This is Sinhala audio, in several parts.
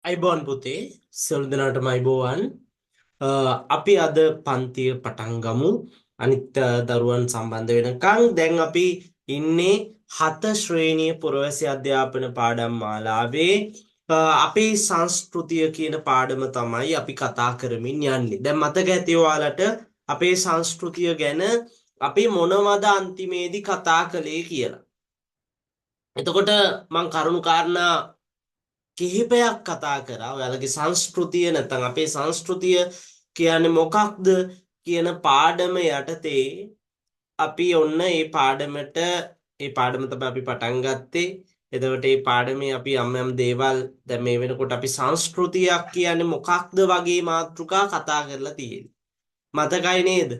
අයිබෝන් පුතේ සියලු දෙනාටම අයිබෝවන්. අපි අද පන්තිය පටන් ගමු. අනිත් දරුවන් සම්බන්ධ වෙනකන් දැන් අපි ඉන්නේ 7 ශ්‍රේණිය පුරවැසි අධ්‍යාපන පාඩම් මාලාවේ අපේ සංස්කෘතිය කියන පාඩම තමයි අපි කතා කරමින් යන්නේ. දැන් මතක ඇති ඔයාලට අපේ සංස්කෘතිය ගැන අපි මොනවද අන්තිමේදී කතා කළේ කියලා. එතකොට මම කරුණු කාරණා කිහිපයක් කතා කරා. ඔයාලගේ සංස්කෘතිය නැත්නම් අපේ සංස්කෘතිය කියන්නේ මොකක්ද කියන පාඩම යටතේ අපි ඔන්න මේ පාඩම තමයි අපි පටන් ගත්තේ. එතකොට මේ පාඩමේ අපි යම් දේවල් දැන් මේ වෙනකොට අපි සංස්කෘතියක් කියන්නේ මොකක්ද වගේ මාතෘකා කතා කරලා තියෙන්නේ. මතකයි නේද?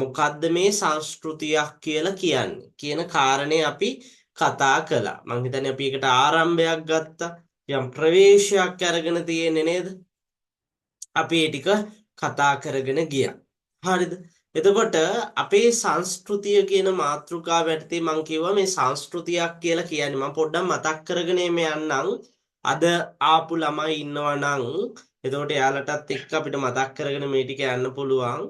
මොකද්ද මේ සංස්කෘතියක් කියලා කියන්නේ කියන කාරණේ අපි කතා කළා. මං හිතන්නේ අපි ඒකට ආරම්භයක් ගත්තා. යම් ප්‍රවේශයක් අරගෙන තියෙන්නේ නේද? අපි ඒ ටික කතා කරගෙන ගියා. හරිද? එතකොට අපේ සංස්කෘතිය කියන මාතෘකාව යටතේ මම කිව්වා මේ සංස්කෘතියක් කියලා කියන්නේ මම පොඩ්ඩක් මතක් කරගෙන යන්නම්. අද ආපු ළමයි ඉන්නවා නම් එතකොට එයාලටත් එක්ක අපිට මතක් කරගෙන මේ ටික යන්න පුළුවන්.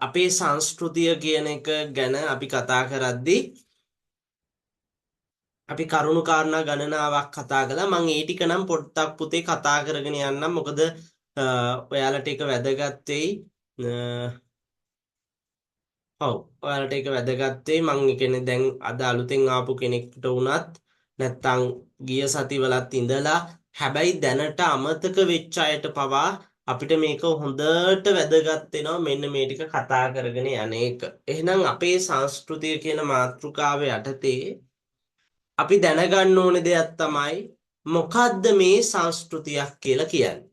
අපේ සංස්කෘතිය කියන එක ගැන අපි කතා කරද්දී අපි කරුණු කාරණා ගණනාවක් කතා කළා. මම ඒ ටික නම් පොඩ්ඩක් පුතේ කතා කරගෙන යන්නම්. මොකද ඔයාලට ඒක වැදගත් වෙයි. ඔව් ඔයාලට ඒක වැදගත් වෙයි. මම කියන්නේ දැන් අද අලුතෙන් ආපු කෙනෙක්ට වුණත් නැත්තම් ගිය සතිවලත් ඉඳලා හැබැයි දැනට අමතක වෙච්ච අයට පවා අපිට මේක හොඳට වැදගත් වෙනවා මෙන්න මේ ටික කතා කරගෙන යන එක. එහෙනම් අපේ සංස්කෘතිය කියන මාතෘකාව යටතේ අපි දැනගන්න ඕන දෙයක් තමයි මොකද්ද මේ සංස්කෘතියක් කියලා කියන්නේ.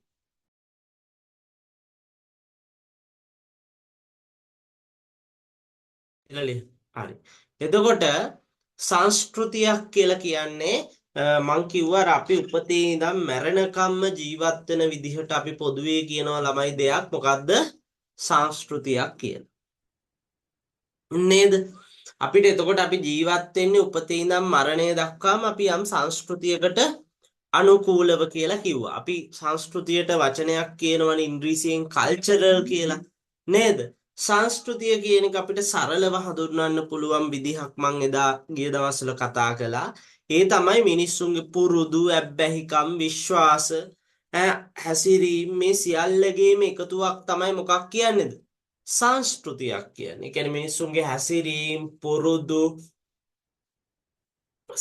හරි. එතකොට සංස්කෘතියක් කියලා කියන්නේ මං කිව්වා අර අපි උපතේ ඉඳන් මැරෙනකම්ම ජීවත් වෙන විදිහට අපි පොදුවේ කියනවා ළමයි දෙයක් මොකද්ද සංස්කෘතියක් කියලා. නේද? අපිට එතකොට අපි ජීවත් වෙන්නේ උපතේ ඉඳන් මරණය දක්වාම අපි යම් සංස්කෘතියකට අනුකූලව කියලා කිව්වා. අපි සංස්කෘතියට වචනයක් කියනවනේ ඉංග්‍රීසියෙන් කල්චරල් කියලා. නේද? සංස්කෘතිය කියන එක අපිට සරලව හඳුන්වන්න පුළුවන් විදිහක් මම එදා ගිය දවස්වල කතා කළා. ඒ තමයි මිනිස්සුන්ගේ පුරුදු, ඇබ්බැහිකම්, විශ්වාස, හැසිරීම මේ සියල්ලගේම එකතුවක් තමයි මොකක් කියන්නේද? සංස්කෘතියක් කියන්නේ. ඒ කියන්නේ මිනිස්සුන්ගේ හැසිරීම, පුරුදු,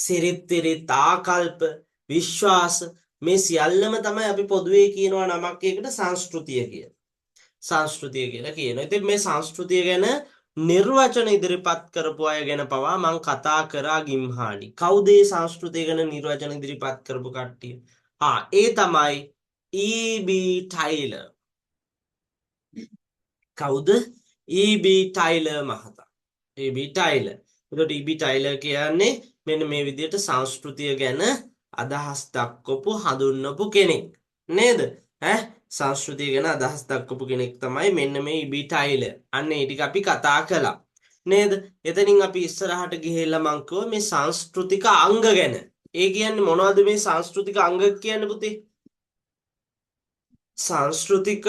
සිරිත් විරිත්, ආකල්ප, විශ්වාස මේ සියල්ලම තමයි අපි පොදුවේ කියනවා නමක් ඒකට සංස්කෘතිය කියලා. සංස්කෘතිය කියලා කියනවා. ඉතින් මේ සංස්කෘතිය ගැන නිර්වචන ඉදිරිපත් කරපු අය ගැන පවා මම කතා කරා ගිම්හානි. කවුද මේ සංස්කෘතිය ගැන නිර්වචන ඉදිරිපත් කරපු කට්ටිය? ඒ තමයි E.B. ටයිලර්. කවුද? E.B. ටයිලර් මහතා. E.B. ටයිලර්. එතකොට E.B. ටයිලර් කියන්නේ මෙන්න මේ විදිහට සංස්කෘතිය ගැන අදහස් දක්වපු හඳුන්වපු කෙනෙක්. නේද? සංස්කෘතිය ගැන අදහස් දක්වපු කෙනෙක් තමයි මෙන්න මේ E.B. ටයිලර්. අන්න ඒ ටික අපි කතා කළා. නේද? එතනින් අපි ඉස්සරහට ගිහිල්ලා මං කිව්වා මේ සංස්කෘතික අංග ගැන. ඒ කියන්නේ මොනවද මේ සංස්කෘතික අංග කියන්නේ පුතේ? සංස්කෘතික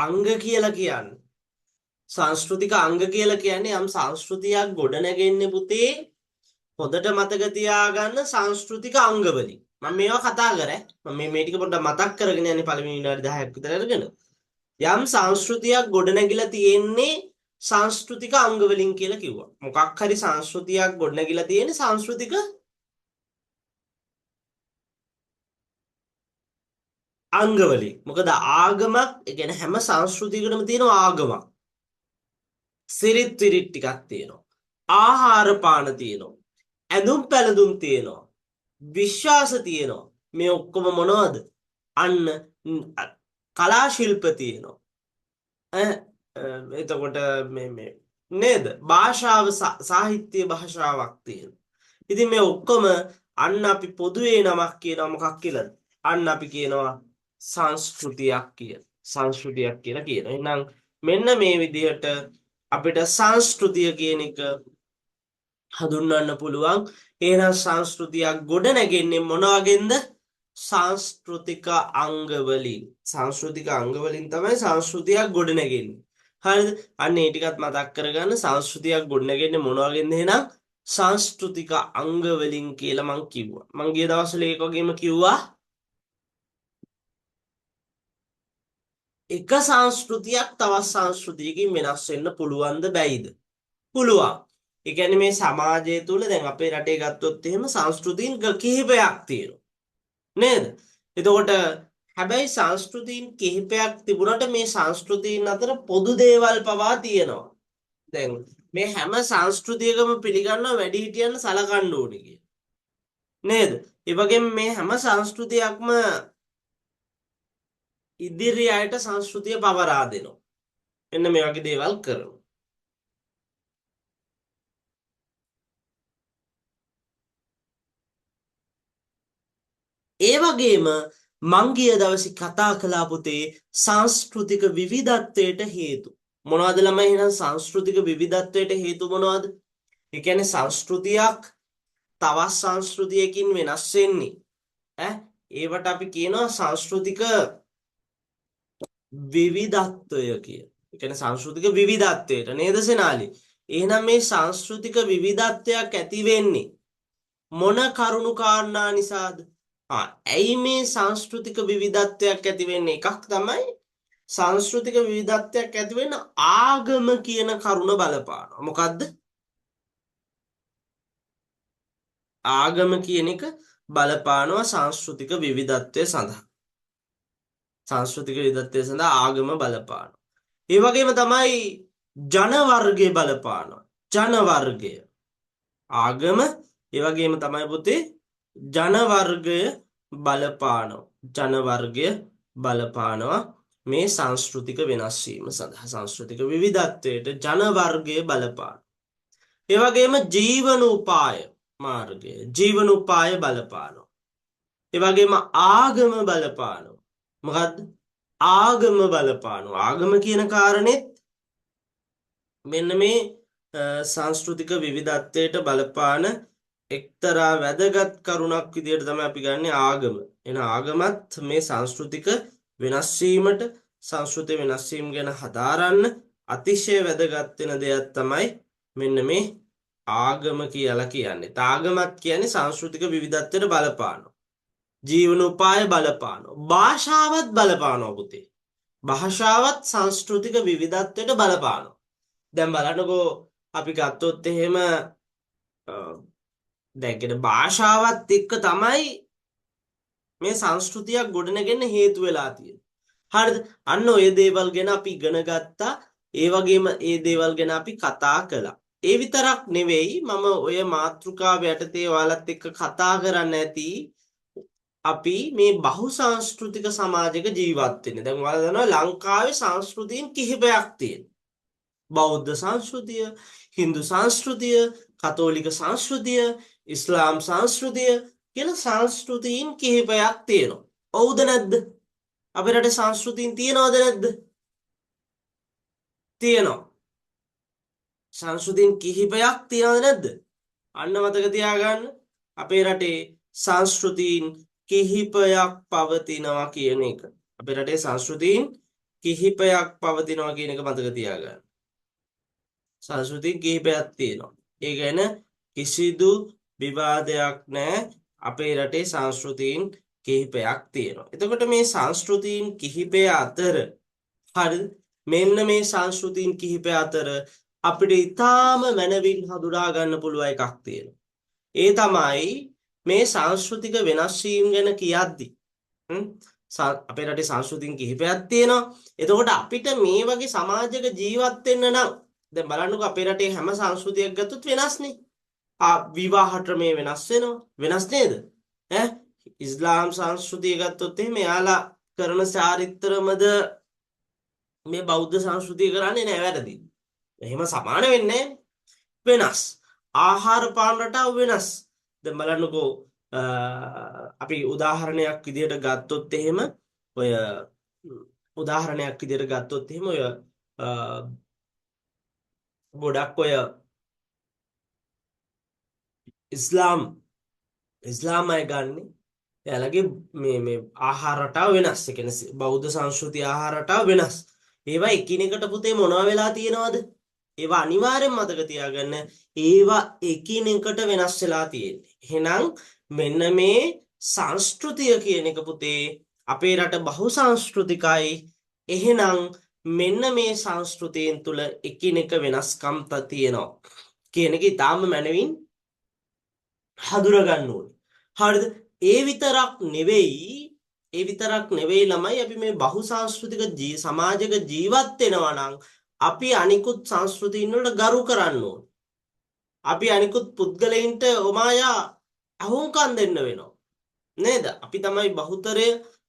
අංග කියලා කියන්නේ සංස්කෘතික අංග කියලා කියන්නේ යම් සංස්කෘතියක් ගොඩනගෙන්නේ පුතේ හොඳට මතක තියාගන්න සංස්කෘතික අංග වලින්. මම මේවා කතා කරේ. මම මේ ටික පොඩ්ඩක් මතක් කරගෙන යන්නේ පළවෙනි විනාඩි 10ක් විතර අරගෙන. යම් සංස්කෘතියක් ගොඩනැගිලා තියෙන්නේ සංස්කෘතික අංග වලින් කියලා කිව්වා. මොකක් හරි සංස්කෘතියක් ගොඩනැගිලා තියෙන්නේ සංස්කෘතික අංග වලින්. මොකද ආගමක්, ඒ කියන්නේ හැම සංස්කෘතියකටම තියෙනවා ආගමක්. සිරිත් විරිත් ටිකක් තියෙනවා. ආහාර පාන තියෙනවා. ඇඳුම් පැළඳුම් තියෙනවා. විශ්වාස තියෙනවා. මේ ඔක්කොම මොනවද? අන්න කලා ශිල්ප තියෙනවා. එතකොට මේ නේද? භාෂාව සාහිත්‍ය භාෂාවක් තියෙනවා. ඉතින් මේ ඔක්කොම අන්න අපි පොදුවේ නමක් කියනවා මොකක් කියලාද? අන්න අපි කියනවා සංස්කෘතියක් කියලා. සංස්කෘතියක් කියලා කියනවා. එහෙනම් මෙන්න මේ විදිහට අපිට සංස්කෘතිය කියන එක හඳුන්වන්න පුළුවන්. එහෙනම් සංස්කෘතියක් ගොඩ නැගෙන්නේ මොන වගේන්ද? සංස්කෘතික අංග වලින්. සංස්කෘතික අංග වලින් තමයි සංස්කෘතියක් ගොඩ නැගෙන්නේ. හරිද? අන්න ඒ ටිකත් මතක් කරගන්න. සංස්කෘතියක් ගොඩ නැගෙන්නේ මොන වගේන්ද එහෙනම්? සංස්කෘතික අංග වලින් කියලා මං කිව්වා. මං ගිය දවස්වල ඒක වගේම කිව්වා එක සංස්කෘතියක් තවත් සංස්කෘතියකින් වෙනස් වෙන්න පුළුවන්ද බැයිද? පුළුවන්. ඒ කියන්නේ මේ සමාජය තුල දැන් අපේ රටේ ගත්තොත් එහෙම සංස්කෘතීන් කිහිපයක් තියෙනවා. නේද? එතකොට හැබැයි සංස්කෘතීන් කිහිපයක් තිබුණාට මේ සංස්කෘතීන් අතර පොදු දේවල් පවා තියෙනවා. දැන් මේ හැම සංස්කෘතියකම පිළිගන්නවා වැඩිහිටියන් සලකන්න ඕනේ කියලා. නේද? ඒ වගේම මේ හැම සංස්කෘතියක්ම ඉදිරි අයට සංස්කෘතිය පවරා දෙනවා. එන්න මේ වගේ දේවල් කරනවා. ඒ වගේම මං ගිය දවසේ කතා කළා පුතේ සංස්කෘතික විවිධත්වයට හේතු. මොනවද ළමයි එහෙනම් සංස්කෘතික විවිධත්වයට හේතු මොනවද? ඒ කියන්නේ සංස්කෘතියක් තවත් සංස්කෘතියකින් වෙනස් වෙන්නේ. ඒවට අපි කියනවා සංස්කෘතික විවිධත්වය කියලා. ඒ කියන්නේ සංස්කෘතික විවිධත්වයට නේද සෙනාලි? එහෙනම් මේ සංස්කෘතික විවිධත්වයක් ඇති වෙන්නේ මොන කරුණු කාරණා නිසාද? ඇයි මේ සංස්කෘතික විවිධත්වයක් ඇති වෙන්නේ? එකක් තමයි සංස්කෘතික විවිධත්වයක් ඇති වෙන්න ආගම කියන කරුණ බලපානවා. මොකද්ද? ආගම කියන එක බලපානවා සංස්කෘතික විවිධත්වය සඳහා. සංස්කෘතික විවිධත්වය සඳහා ආගම බලපානවා. ඒ වගේම තමයි ජන වර්ගය බලපානවා. ජන වර්ගය. ආගම ඒ වගේම තමයි පුතේ ජන වර්ගය බලපානවා. ජන වර්ගය බලපානවා මේ සංස්කෘතික වෙනස් වීම සඳහා සංස්කෘතික විවිධත්වයට ජන වර්ගය බලපාන. ඒ වගේම ජීවනෝපාය මාර්ගය ජීවනෝපාය බලපානවා. ඒ වගේම ආගම බලපානවා. මොකද්ද? ආගම බලපානවා. ආගම කියන කාරණෙත් මෙන්න මේ සංස්කෘතික විවිධත්වයට බලපාන එක්තරා වැදගත් කරුණක් විදිහට තමයි අපි ගන්නෙ ආගම. එන ආගමත් මේ සංස්කෘතික වෙනස් වීමට සංස්කෘතිය වෙනස් වීම ගැන හදාරන්න අතිශය වැදගත් වෙන දෙයක් තමයි මෙන්න මේ ආගම කියලා කියන්නේ. ආගමත් කියන්නේ සංස්කෘතික විවිධත්වයට බලපානවා. ජීවනෝපාය බලපානවා. භාෂාවත් බලපානවා පුතේ. භාෂාවත් සංස්කෘතික විවිධත්වයට බලපානවා. දැන් බලන්නකෝ අපි ගත්තොත් එහෙම දැන් භාෂාවත් එක්ක තමයි මේ සංස්කෘතියක් ගොඩනගෙන්න හේතු වෙලා තියෙන්නේ. හරිද? අන්න ඔය දේවල් ගැන අපි ඉගෙන ගත්තා. ඒ වගේම ඒ දේවල් ගැන අපි කතා කළා. ඒ විතරක් නෙවෙයි මම ඔය මාතෘකාව යටතේ ඔයාලත් එක්ක කතා කරන්න ඇති අපි මේ බහුසංස්කෘතික සමාජයක ජීවත් වෙන්නේ. දැන් ඔයාලා දන්නවා ලංකාවේ සංස්කෘතීන් කිහිපයක් තියෙනවා. බෞද්ධ සංස්කෘතිය, හින්දු සංස්කෘතිය, කතෝලික සංස්කෘතිය, ඉස්ලාම් සංස්කෘතිය කියලා සංස්කෘතීන් කිහිපයක් තියෙනවා. ඔව්ද නැද්ද? අපේ රටේ සංස්කෘතීන් තියෙනවද නැද්ද? තියෙනවා. සංස්කෘතීන් කිහිපයක් තියෙනවද නැද්ද? අන්න මතක තියාගන්න. අපේ රටේ සංස්කෘතීන් කිහිපයක් පවතිනවා කියන එක. අපේ රටේ සංස්කෘතීන් කිහිපයක් පවතිනවා කියන එක මතක තියාගන්න. සංස්කෘතීන් කිහිපයක් තියෙනවා. ඒ ගැන කිසිදු විවාදයක් නැහැ. අපේ රටේ සංස්කෘතීන් කිහිපයක් තියෙනවා. එතකොට මේ සංස්කෘතීන් කිහිපය අතර හරි මෙන්න මේ සංස්කෘතීන් කිහිපය අතර අපිට ඊටාම මනවින් හඳුනා ගන්න පුළුවන් එකක් තියෙනවා. ඒ තමයි මේ සංස්කෘතික වෙනස් වීම ගැන කියද්දි අපේ රටේ සංස්කෘතීන් කිහිපයක් තියෙනවා. එතකොට අපිට මේ වගේ සමාජයක ජීවත් වෙන්න නම් දැන් බලන්නකෝ අපේ රටේ හැම සංස්කෘතියක් ගත්තොත් වෙනස්නේ. විවාහ ක්‍රමය වෙනස් වෙනවා. වෙනස් නේද? ඉස්ලාම් සංස්කෘතිය ගත්තොත් එහෙම එයාලා කරන චාරිත්‍රමද මේ බෞද්ධ සංස්කෘතිය කරන්නේ නැහැ වැරදි. එහෙම සමාන වෙන්නේ වෙනස්. ආහාර පාන රටාව වෙනස්. දැන් බලන්නකෝ අපි උදාහරණයක් විදිහට ගත්තොත් එහෙම ඔය ගොඩක් ඔය ඉස්ලාම් ඉස්ලාම් අය ගන්නේ එයාලගේ මේ ආහාර රටාව වෙනස්. ඒ කියන්නේ බෞද්ධ සංස්කෘතිය ආහාර රටාව වෙනස්. ඒවා එකිනෙකට පුතේ මොනවා වෙලා තියෙනවද? ඒවා අනිවාර්යෙන් මතක තියාගන්න. ඒවා එකිනෙකට වෙනස් වෙලා තියෙන්නේ. එහෙනම් මෙන්න මේ සංස්කෘතිය කියන එක පුතේ අපේ රට බහුසංස්කෘතිකයි. එහෙනම් මෙන්න මේ සංස්කෘතියන් තුල එකිනෙක වෙනස්කම් තියෙනවා කියන එක ඊටාම මැනවින් හඳුනා ගන්න ඕනේ. හරිද? ඒ විතරක් නෙවෙයි ළමයි අපි මේ බහුසංස්කෘතික සමාජයක ජීවත් වෙනවා නම් අපි අනිකුත් සංස්කෘතීන් වලට ගරු කරන්න ඕනේ. අපි අනිකුත් පුද්ගලයින්ට ඔමායා අහුම්කම් දෙන්න වෙනවා. නේද? අපි තමයි බහුතරය,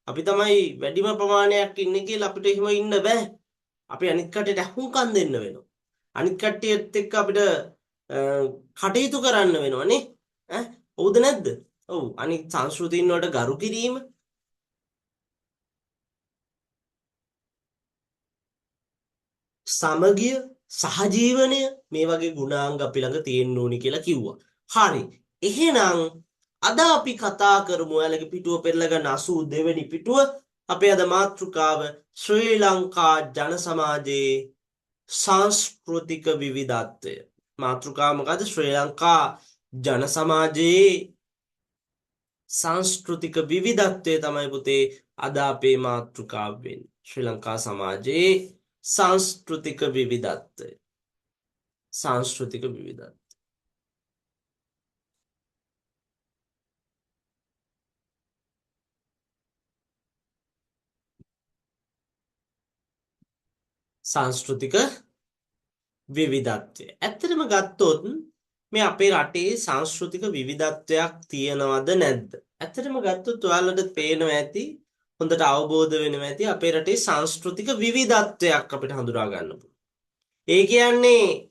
අපි තමයි වැඩිම ප්‍රමාණයක් ඉන්නේ කියලා අපිට එහෙම ඉන්න බෑ. අපි අනිත් කටට අහුම්කම් දෙන්න වෙනවා. අනිත් කට්ටියත් එක්ක අපිට කටයුතු කරන්න වෙනවා නේ. ඈ හවුද නැද්ද? ඔව්. අනිත් සංස්කෘතීන් වලට ගරු කිරීම, සමගිය, සහජීවනය මේ වගේ ගුණාංග අපි ළඟ තියෙන්න ඕනි කියලා කිව්වා. හරි. එහෙනම් අද අපි කතා කරමු ඔයාලගේ පිටුව පෙරලා ගන්න 82 වෙනි පිටුව. අපේ අද මාතෘකාව ශ්‍රී ලංකා ජන සමාජයේ සංස්කෘතික විවිධත්වය. මාතෘකාව මොකද? ශ්‍රී ලංකා ජන සමාජයේ සංස්කෘතික විවිධත්වය තමයි පුතේ අද අපේ මාතෘකාව වෙන්නේ. ශ්‍රී ලංකා සමාජයේ සංස්කෘතික විවිධත්වය. සංස්කෘතික විවිධත්වය. සංස්කෘතික විවිධත්වය. ඇත්තටම ගත්තොත් මේ අපේ රටේ සංස්කෘතික විවිධත්වයක් තියෙනවද නැද්ද? ඇත්තටම ගත්තොත් ඔයාලට පේනවා ඇති, හොඳට අවබෝධ වෙනවා ඇති අපේ රටේ සංස්කෘතික විවිධත්වයක් අපිට හඳුනා ගන්න පුළුවන්. ඒ කියන්නේ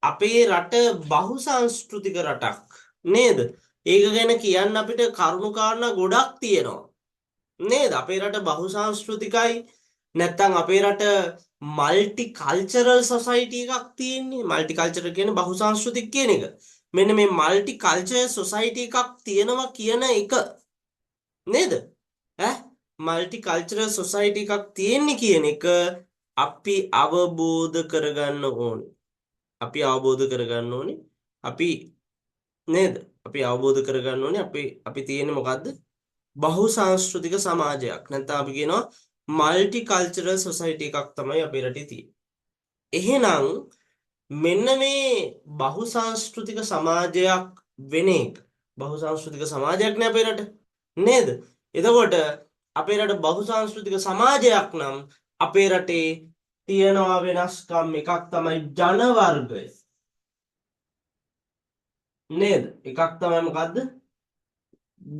අපේ රට බහුසංස්කෘතික රටක් නේද? ඒක ගැන කියන්න අපිට කරුණු කාරණා ගොඩක් තියෙනවා. නේද? අපේ රට බහුසංස්කෘතිකයි. නැත්තම් අපේ රට මල්ටි කල්චරල් සොසයිටි එකක් තියෙන්නේ. මල්ටි කල්චරල් කියන්නේ බහුසංස්කෘතික කියන එක. මෙන්න මේ මල්ටි කල්චර් සොසයිටි එකක් තියෙනවා කියන එක නේද? මල්ටි කල්චරල් සොසයිටි එකක් තියෙන්නේ කියන එක අපි අවබෝධ කරගන්න ඕනේ. අපි අවබෝධ කරගන්න ඕනේ. අපි නේද? අපි අවබෝධ කරගන්න ඕනේ අපි තියෙන්නේ මොකද්ද? බහුසංස්කෘතික සමාජයක්. නැත්නම් අපි කියනවා මල්ටි කල්චරල් සොසයිටි එකක් තමයි අපේ රටේ තියෙන්නේ. එහෙනම් මෙන්න මේ බහුසංස්කෘතික සමාජයක් වෙන එක. බහුසංස්කෘතික සමාජයක් නේ අපේ රට. නේද? එතකොට අපේ රට බහුසංස්කෘතික සමාජයක් නම් අපේ රටේ තියෙනවා වෙනස්කම් එකක් තමයි ජන වර්ගය. නේද? එකක් තමයි මොකද්ද?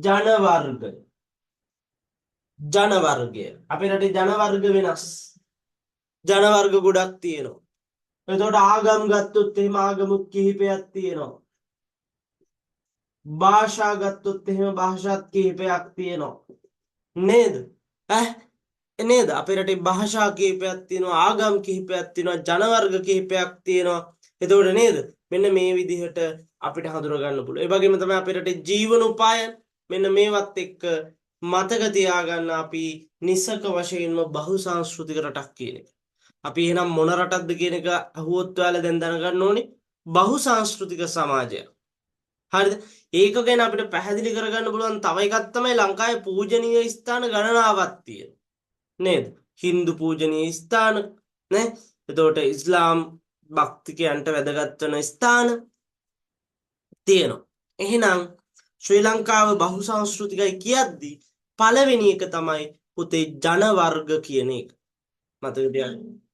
ජන වර්ගය. ජන වර්ගය. අපේ රටේ ජන වර්ග වෙනස්. ජන වර්ග ගොඩක් තියෙනවා. එතකොට ආගම් ගත්තොත් එහෙම ආගමුත් කිහිපයක් තියෙනවා. භාෂා ගත්තොත් එහෙම භාෂාත් කිහිපයක් තියෙනවා. නේද? නේද? අපේ රටේ භාෂා කිහිපයක් තියෙනවා, ආගම් කිහිපයක් තියෙනවා, ජන වර්ග කිහිපයක් තියෙනවා. එතකොට නේද? මෙන්න මේ විදිහට අපිට හඳුනා ගන්න පුළුවන්. ඒ වගේම තමයි අපේ රටේ ජීවන උපායන් මෙන්න මේවත් එක්ක මතක තියාගන්න අපි නිසක වශයෙන්ම බහුසංස්කෘතික රටක් කියන එක. අපි එහෙනම් මොන රටක්ද කියන එක අහුවොත් ඔයාලා දැන් දැනගන්න ඕනේ. බහුසංස්කෘතික සමාජයක්. හරිද? ඒක ගැන අපිට පැහැදිලි කරගන්න පුළුවන් තව එකක් තමයි ලංකාවේ පූජනීය ස්ථාන ගණනාවක් තියෙනවා. නේද? හින්දු පූජනීය ස්ථාන නේ? එතකොට ඉස්ලාම් භක්තිකයන්ට වැදගත් වෙන ස්ථාන තියෙනවා. එහෙනම් ශ්‍රී ලංකාව බහුසංස්කෘතිකයි කියද්දී පළවෙනි එක තමයි පුතේ ජන වර්ග කියන එක. මතක තියාගන්න.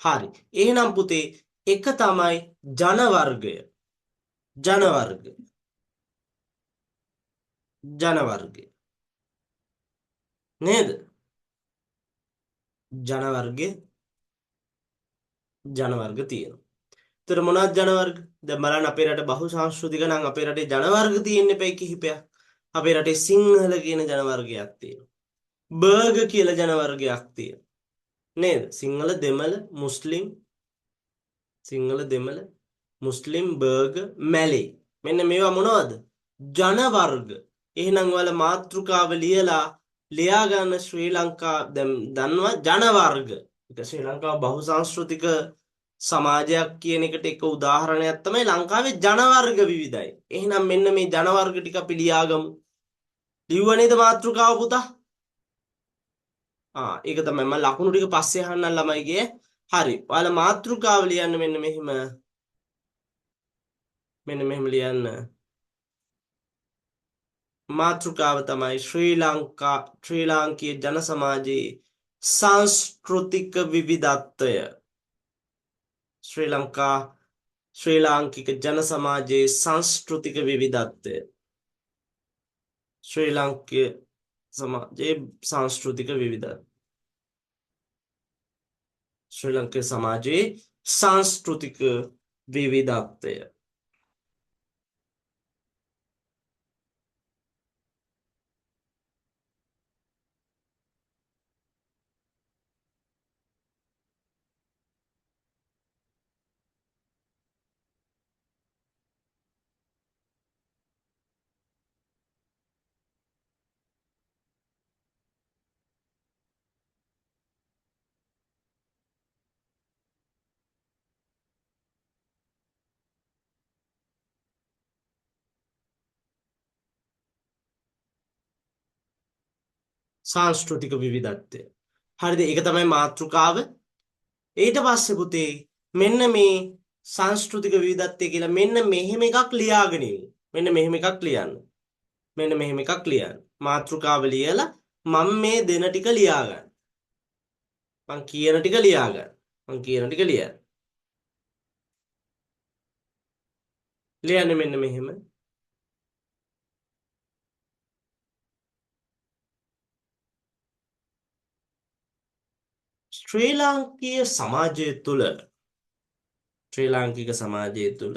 හරි. එහෙනම් පුතේ එක තමයි ජන වර්ගය. ජන වර්ගය. ජන වර්ගය. නේද? ජන වර්ගය. ජන වර්ග තියෙනවා. ඒතර මොනවද ජන වර්ග? දැන් බලන්න අපේ රට බහුසංස්කෘතික නම් අපේ රටේ ජන වර්ග තියෙන්නේ පැයි කිහිපයක්. අපේ රටේ සිංහල කියන ජන වර්ගයක් තියෙනවා. බර්ග කියලා ජන වර්ගයක් තියෙනවා. නේද? සිංහල දෙමළ මුස්ලිම් බර්ග මැලේ. මෙන්න මේවා මොනවද? ජන වර්ග. එහෙනම් ඔයාලා මාතෘකාව ලියා ගන්න ශ්‍රී ලංකා දැන් දන්නවා ජන වර්ග. ඒක ශ්‍රී ලංකාව බහුසංස්කෘතික සමාජයක් කියන එකට එක උදාහරණයක් තමයි ලංකාවේ ජන වර්ග විවිධයි. එහෙනම් මෙන්න මේ ජන වර්ග ටික අපි ලියාගමු. ලිව්ව නේද මාතෘකාව පුතා? ඒක තමයි මම ලකුණු ටික පස්සේ අහන්නම් ළමයිගේ. හරි. ඔයාලා මාතෘකාව ලියන්න මෙන්න මෙහෙම ලියන්න. මාතෘකාව තමයි ශ්‍රී ලාංකීය ජන සමාජයේ සංස්කෘතික විවිධත්වය. ශ්‍රී ලංකා ශ්‍රී ලාංකික ජන සමාජයේ සංස්කෘතික විවිධත්වය. ශ්‍රී ලාංකීය සමාජයේ සංස්කෘතික විවිධත්වය. ශ්‍රී ලංකේ සමාජයේ සංස්කෘතික විවිධත්වය. සංස්කෘතික විවිධත්වය. හරිද? ඒක තමයි මාතෘකාව. ඊට පස්සේ පුතේ මෙන්න මේ සංස්කෘතික විවිධත්වය කියලා මෙන්න මෙහෙම එකක් ලියාගෙන ඉන්න. මෙන්න මෙහෙම එකක් ලියන්න. මෙන්න මෙහෙම එකක් ලියන්න. මාතෘකාව ලියලා මම මේ දෙන ටික ලියා ගන්න. මං කියන ටික ලියා ගන්න. මං කියන ටික ලියන්න. ලියන්නේ මෙන්න මෙහෙම. ශ්‍රී ලාංකීය සමාජය තුළ ශ්‍රී ලාංකික සමාජය තුළ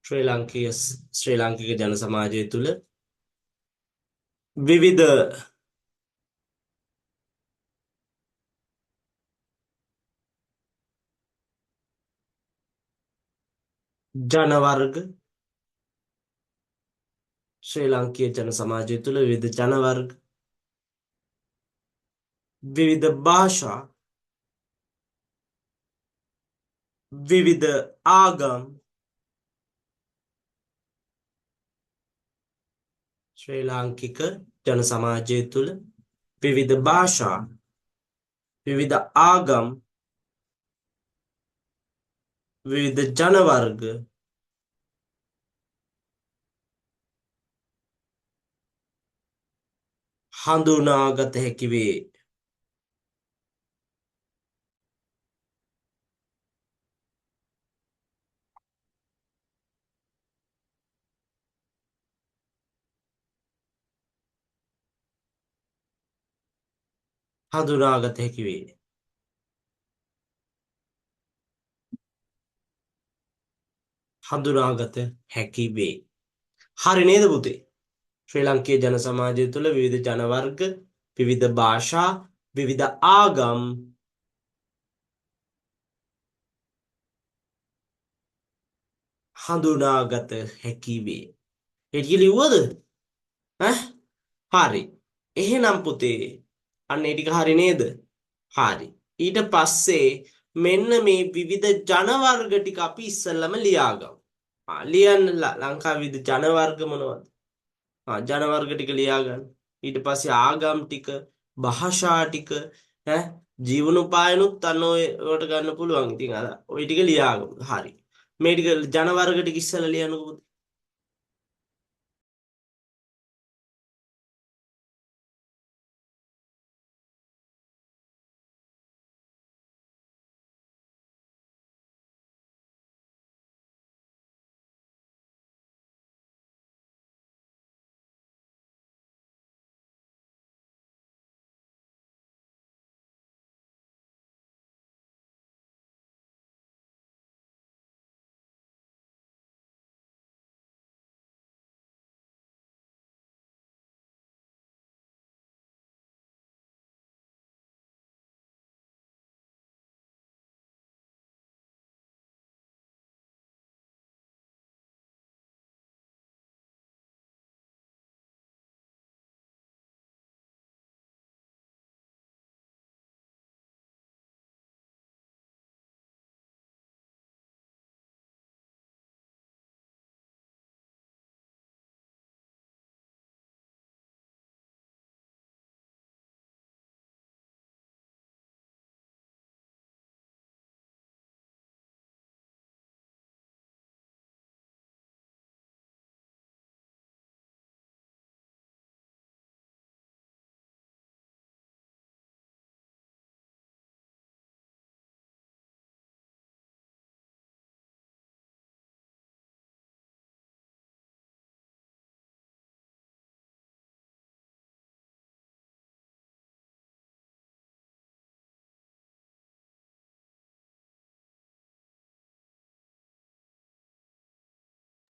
ශ්‍රී ලාංකික ජන සමාජය තුළ විවිධ ජන වර්ග ශ්‍රී ලාංකීය ජන සමාජය තුළ විවිධ ජන වර්ග විවිධ භාෂා විවිධ ආගම් ශ්‍රී ලාංකික ජන සමාජය තුළ විවිධ භාෂා විවිධ ආගම් විවිධ ජන වර්ග හඳුනාගත හැකි වේ. හඳුනාගත හැකි වේ. හඳුනාගත හැකි වේ. හරි නේද පුතේ? ශ්‍රී ලංකීය ජන සමාජය තුළ විවිධ ජන වර්ග විවිධ භාෂා විවිධ ආගම් හඳුනාගත හැකි වේ. ඒ ටික ලිව්වද? ඈ හරි. එහෙනම් පුතේ අන්න ඒ ටික හරි නේද? හරි. ඊට පස්සේ මෙන්න මේ විවිධ ජන වර්ග ටික අපි ඉස්සෙල්ලම ලියාගමු. ලියන්න ලංකාවේ විවිධ ජන වර්ග මොනවද? ජන වර්ග ටික ලියා ගන්න. ඊට පස්සේ ආගම් ටික, භාෂා ටික, ඈ ජීවනෝපායනුත් අන්න ඔයට ගන්න පුළුවන්. ඉතින් අර ওই ටික ලියාගමු. හරි. මේ ටික ජන වර්ග ටික ඉස්සෙල්ලා ලියන්නකෝ.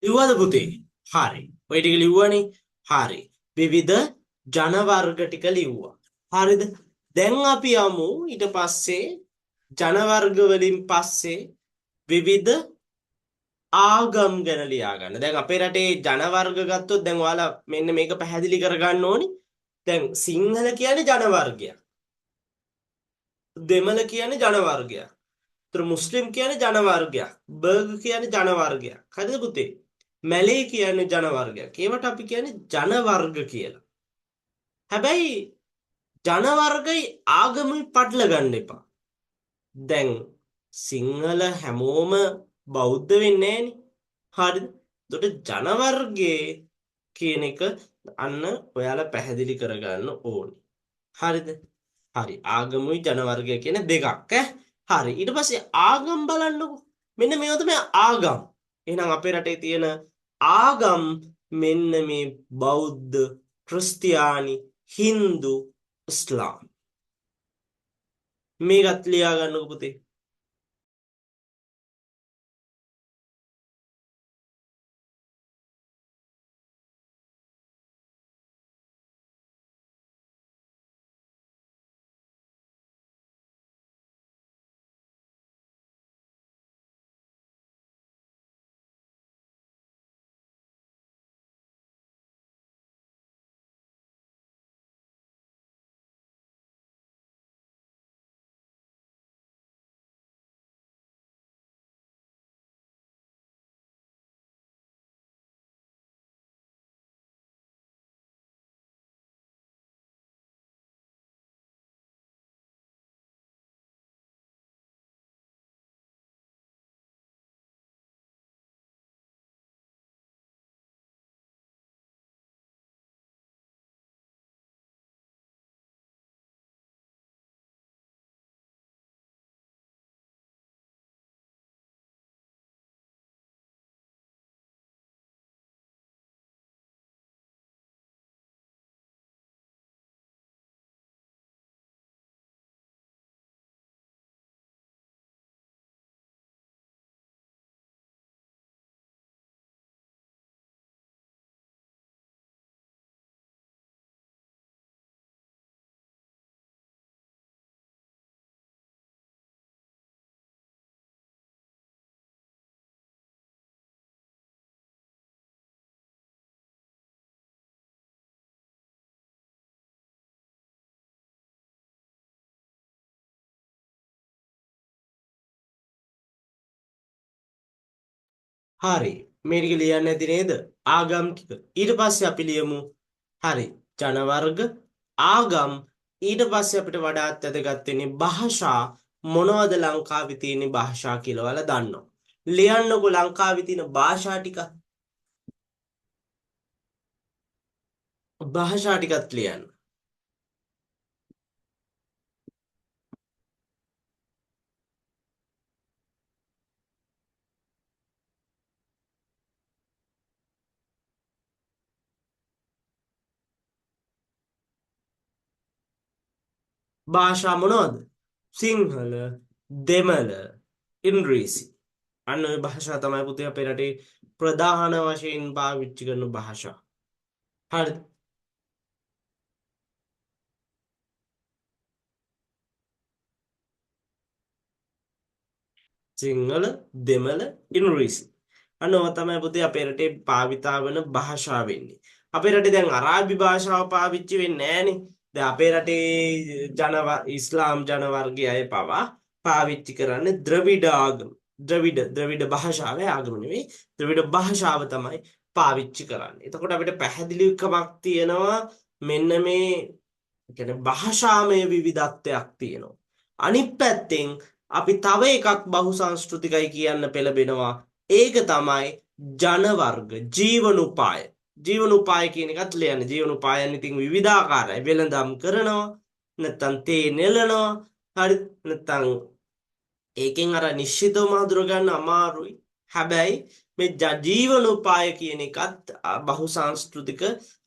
ලිව්වද පුතේ? හරි. ඔය ටික ලිව්වනේ. හරි. විවිධ ජන වර්ග ටික ලිව්වා. හරිද? දැන් අපි යමු ඊට පස්සේ ජන වර්ග වලින් පස්සේ විවිධ ආගම් ගැන ලියා ගන්න. දැන් අපේ රටේ ජන වර්ග ගත්තොත් දැන් ඔයාලා මෙන්න මේක පැහැදිලි කරගන්න ඕනි. දැන් සිංහල කියන්නේ ජන වර්ගයක්. දෙමළ කියන්නේ ජන වර්ගයක්. ඒතර මුස්ලිම් කියන්නේ ජන වර්ගයක්. බර්ග් කියන්නේ ජන වර්ගයක්. හරිද පුතේ? මැලේ කියන්නේ ජන වර්ගයක්. ඒවට අපි කියන්නේ ජන වර්ග කියලා. හැබැයි ජන වර්ගයි ආගමයි පටල ගන්න එපා. දැන් සිංහල හැමෝම බෞද්ධ වෙන්නේ නැහනේ. හරිද? එතකොට ජන වර්ගයේ කියන එක අන්න ඔයාලා පැහැදිලි කරගන්න ඕනේ. හරිද? හරි. ආගමුයි ජන වර්ගය කියන දෙකක් හරි. ඊට පස්සේ ආගම් බලන්නකෝ. මෙන්න මේවා තමයි ආගම්. එහෙනම් අපේ රටේ තියෙන ආගම් මෙන්න මේ බෞද්ධ, ක්‍රිස්තියානි, හින්දු, ඉස්ලාම්. මේකත් ලියා ගන්නකෝ පුතේ. හරි. මේ ටික ලියන්න නැති නේද? ආගම් ටික. ඊට පස්සේ අපි ලියමු. හරි. ජන වර්ග, ආගම්, ඊට පස්සේ අපිට වඩාත් වැදගත් වෙන්නේ භාෂා. මොනවද ලංකාවේ තියෙන භාෂා කියලා ඔයාලා දන්නවා. ලියන්නකෝ ලංකාවේ තියෙන භාෂා ටික. භාෂා ටිකත් ලියන්න. භාෂා මොනවද? සිංහල, දෙමළ, ඉංග්‍රීසි. අන්න ඔය භාෂා තමයි පුතේ අපේ රටේ ප්‍රධාන වශයෙන් පාවිච්චි කරන භාෂා. හරිද? සිංහල, දෙමළ, ඉංග්‍රීසි. අන්න ඔය තමයි පුතේ අපේ රටේ භාවිතා වෙන භාෂා වෙන්නේ. අපේ රටේ දැන් අරාබි භාෂාව පාවිච්චි වෙන්නේ නැහනේ. දැන් අපේ රටේ ඉස්ලාම් ජන වර්ගයේ අය පවා පාවිච්චි කරන්නේ ද්‍රවිඩ ආගම. ද්‍රවිඩ භාෂාවේ ආගම නෙවෙයි. ද්‍රවිඩ භාෂාව තමයි පාවිච්චි කරන්නේ. එතකොට අපිට පැහැදිලිකමක් තියෙනවා මෙන්න මේ කියන්නේ භාෂාමය විවිධත්වයක් තියෙනවා. අනිත් පැත්තෙන් අපි තව එකක් බහුසංස්කෘතිකයි කියන්න පෙළඹෙනවා. ඒක තමයි ජන වර්ග, ජීවනෝපාය. ජීවනෝපාය කියන එකත් ලියන්න. ජීවනෝපායන් ඉතින් විවිධාකාරයි. වෙළඳාම් කරනවා, නැත්නම් තේ නෙලනවා, හරි නැත්නම් ඒකෙන් අර නිශ්චිතවම හඳුනගන්න අමාරුයි. හැබැයි මේ ජීවනෝපාය කියන එකත් බහුසංස්කෘතික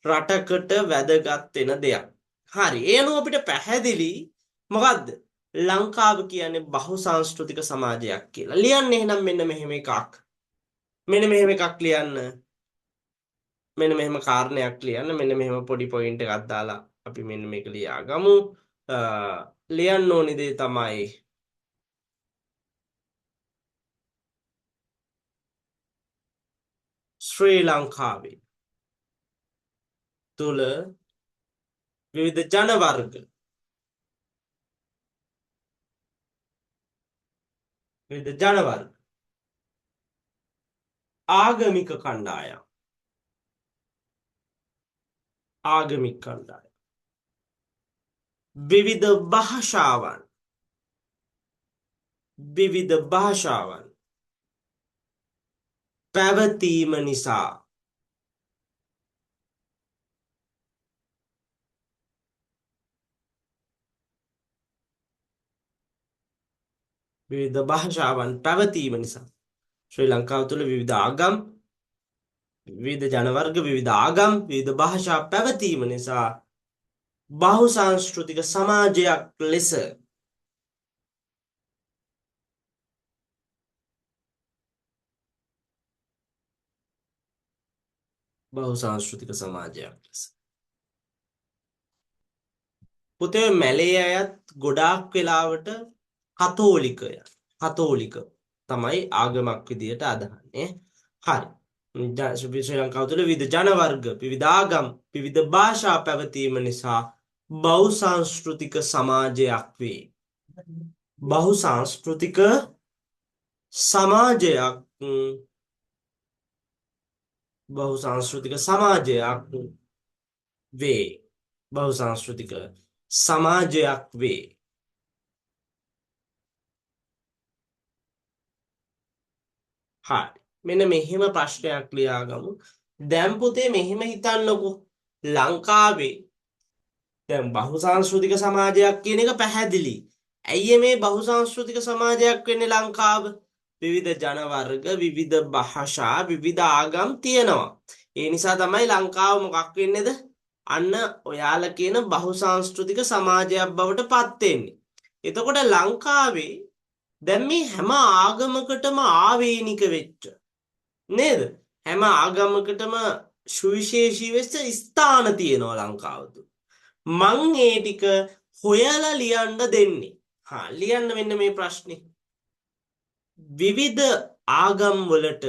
රටකට වැදගත් වෙන දෙයක්. හරි. ඒ අනුව අපිට පැහැදිලි මොකද්ද? ලංකාව කියන්නේ බහුසංස්කෘතික සමාජයක් කියලා. ලියන්න එහෙනම් මෙන්න මෙහෙම එකක්. මෙන්න මෙහෙම එකක් ලියන්න. මෙන්න මෙහෙම කාරණයක් ලියන්න. මෙන්න මෙහෙම පොඩි පොයින්ට් එකක් දාලා අපි මෙන්න මේක ලියාගමු. අ, ලියන්න ඕනි දේ තමයි ශ්‍රී ලංකාවේ තුල විවිධ ජන වර්ග ආගමික කණ්ඩායම් ආගමික කණ්ඩායම් විවිධ භාෂාවන් පැවතීම නිසා ශ්‍රී ලංකාව තුළ විවිධ ආගම් විවිධ ජනවර්ග විවිධ ආගම් විවිධ භාෂා පැවතීම නිසා බහුසාංස්කෘතික සමාජයක් ලෙස බහුසාංස්කෘතික සමාජයක් ලෙස පුතේ මැලේ අයත් ගොඩාක් වෙලාවට කතෝලික තමයි ආගමක් විදියට අදහන්නේ. හරි. ශ්‍රී ලංකාව තුළ විවිධ ජනවර්ග විවිධ ආගම් විවිධ භාෂා පැවතීම නිසා බහුසාංස්කෘතික සමාජයක් වේ. බහුසාංස්කෘතික සමාජයක් බහුසාංස්කෘතික සමාජයක් වේ. බහුසාංස්කෘතික සමාජයක් වේ. හරි. මෙන්න මෙහෙම ප්‍රශ්නයක් ලියාගමු. දැන් පුතේ මෙහෙම හිතන්නකෝ. ලංකාවේ දැන් බහුසාංස්කෘතික සමාජයක් කියන එක පැහැදිලි. ඇයි මේ බහුසාංස්කෘතික සමාජයක් වෙන්නේ ලංකාව? විවිධ ජන වර්ග, විවිධ භාෂා, විවිධ ආගම් තියෙනවා. ඒ නිසා තමයි ලංකාව මොකක් වෙන්නේද? අන්න ඔයාලා කියන බහුසාංස්කෘතික සමාජයක් බවට පත් වෙන්නේ. එතකොට ලංකාවේ දැන් මේ හැම ආගමකටම ආවේනික වෙච්ච නේද? හැම ආගමකටම සුවිශේෂී වෙච්ච ස්ථාන තියෙනවා ලංකාව තුල. මං ඒ ටික හොයලා ලියන්න දෙන්නේ. ලියන්න මෙන්න මේ ප්‍රශ්නේ. විවිධ ආගම් වලට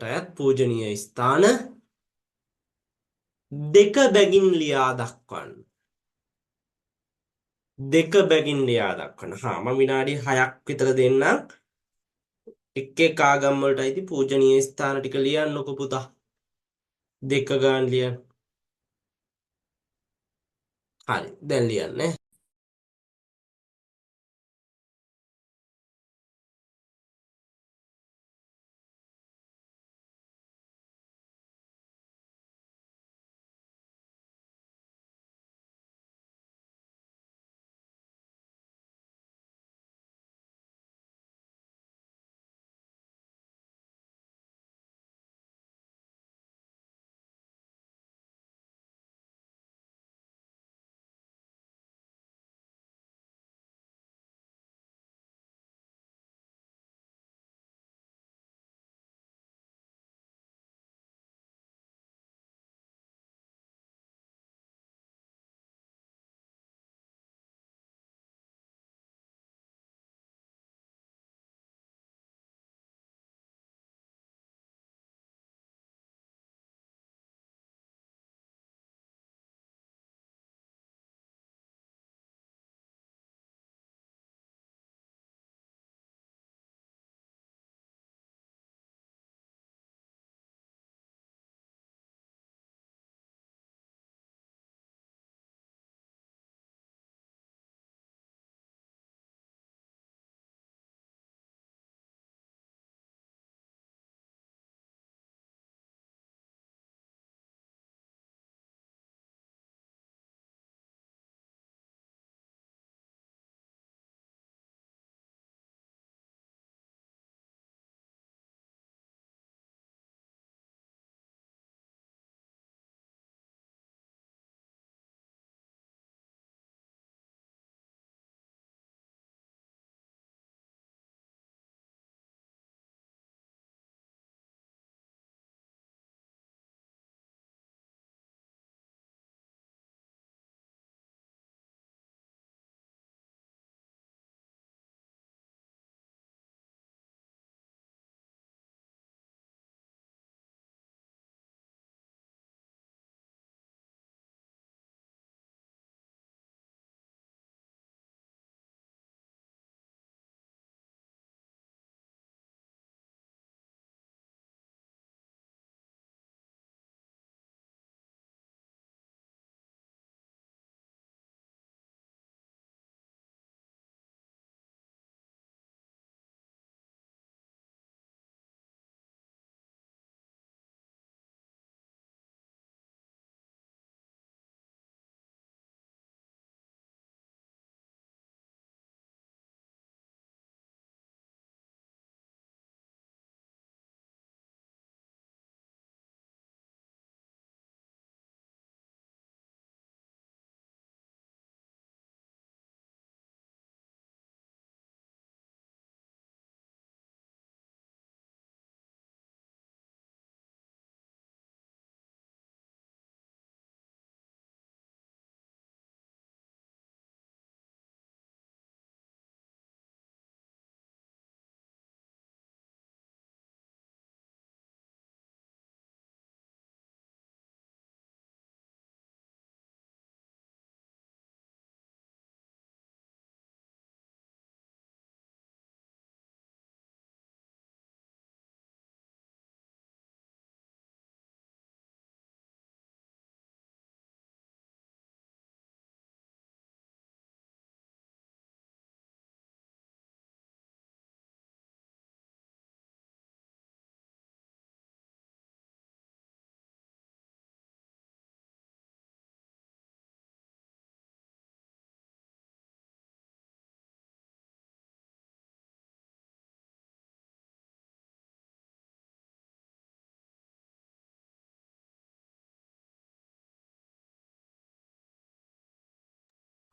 අයත් පූජනීය ස්ථාන දෙක බැගින් ලියා දක්වන්න. මම විනාඩි 6ක් විතර දෙන්නම්. එක් ආගම් වලට අයිති පූජනීය ස්ථාන ටික ලියන්නකො පුතා. දෙක ගන්න ලියන්න. හරි. දැන් ලියන්න.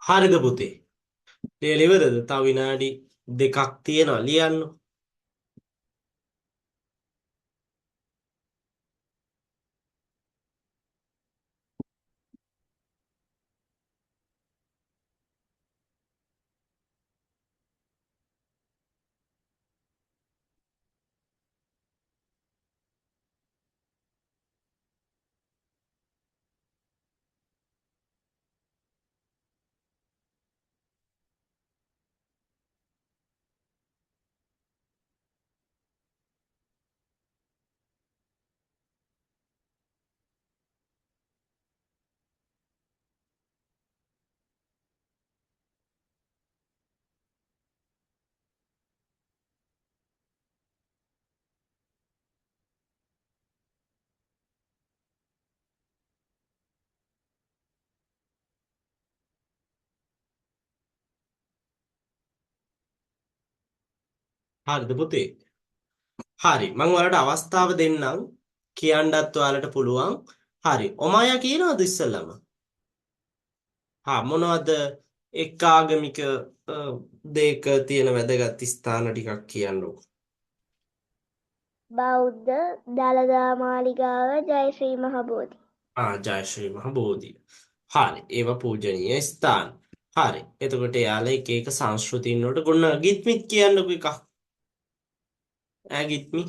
හරිද පුතේ? ලියලා ඉවරද? තව විනාඩි දෙකක් තියෙනවා ලියන්න. හරිද පුතේ? හරි. මම ඔයාලට අවස්ථාව දෙන්නම්. කියන්නත් ඔයාලට පුළුවන්. හරි. ඔමායා කියනවද ඉස්සෙල්ලාම? මොනවද එක් ආගමික දෙයක තියෙන වැදගත් ස්ථාන ටිකක් කියන්නකෝ. බෞද්ධ දළදා මාලිගාව ජයශ්‍රී මහ බෝධි. ජයශ්‍රී මහ බෝධිය. හරි. ඒවා පූජනීය ස්ථාන. හරි. එතකොට යාළුවා එක එක සංස්කෘතීන් වලට ගොන්න ගිත්මිත් කියන්නකෝ එකක්. ගිත්මි.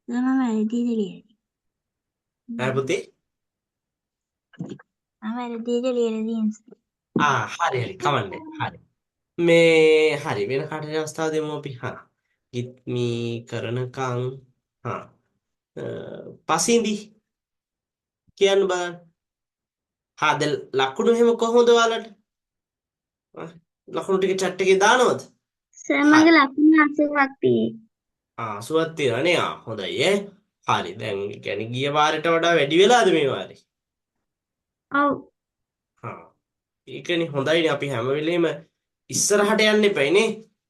මම වැරදිද ලියන්නේ? පුතේ? මම වැරදිද ලියලා තියෙන්නේ. හරි හරි කවන්නේ. හරි. මේ හරි වෙන කාටද අවස්ථාව දෙමු අපි. ගිත්මි කරනකම් හා පසින්දි කියන්න බලන්න. දැන් ලකුණු එහෙම කොහොමද ඔයාලට? ලකුණු ටික chat එකේ දානවද? සර් මගේ ලකුණු 80ක් තියෙයි. 80ක් තියෙනවා නේ. හොඳයි හරි. දැන් ඒ කියන්නේ ගිය වාරයට වඩා වැඩි වෙලාද මේ වාරේ? ඔව්. ඒකනේ හොඳයිනේ අපි හැම වෙලෙම ඉස්සරහට යන්න එපයි නේ.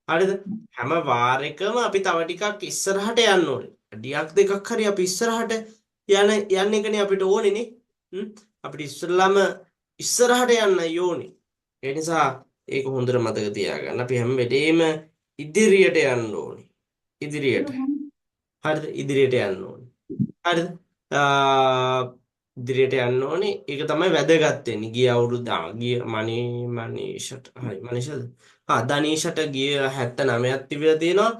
හරිද? හැම වාරයකම අපි තව ටිකක් ඉස්සරහට යන්න ඕනේ. ඩියක් දෙකක් හරි අපි ඉස්සරහට යන්න එකනේ අපිට ඕනේ නේ. අපිට ඉස්සෙල්ලාම ඉස්සරහට යන්නයි ඕනේ. ඒ නිසා ඒක හොඳට මතක තියාගන්න. අපි හැම වෙලේම ඉදිරියට යන්න ඕනේ. ඉදිරියට. හරිද? ඉදිරියට යන්න ඕනේ. හරිද? ඉදිරියට යන්න ඕනේ. ඒක තමයි වැදගත් වෙන්නේ. ගිය අවුරුද්ද ගිය මනීෂට හරි මනීෂද? දනීෂට ගිය 79ක් තිබිලා තියෙනවා.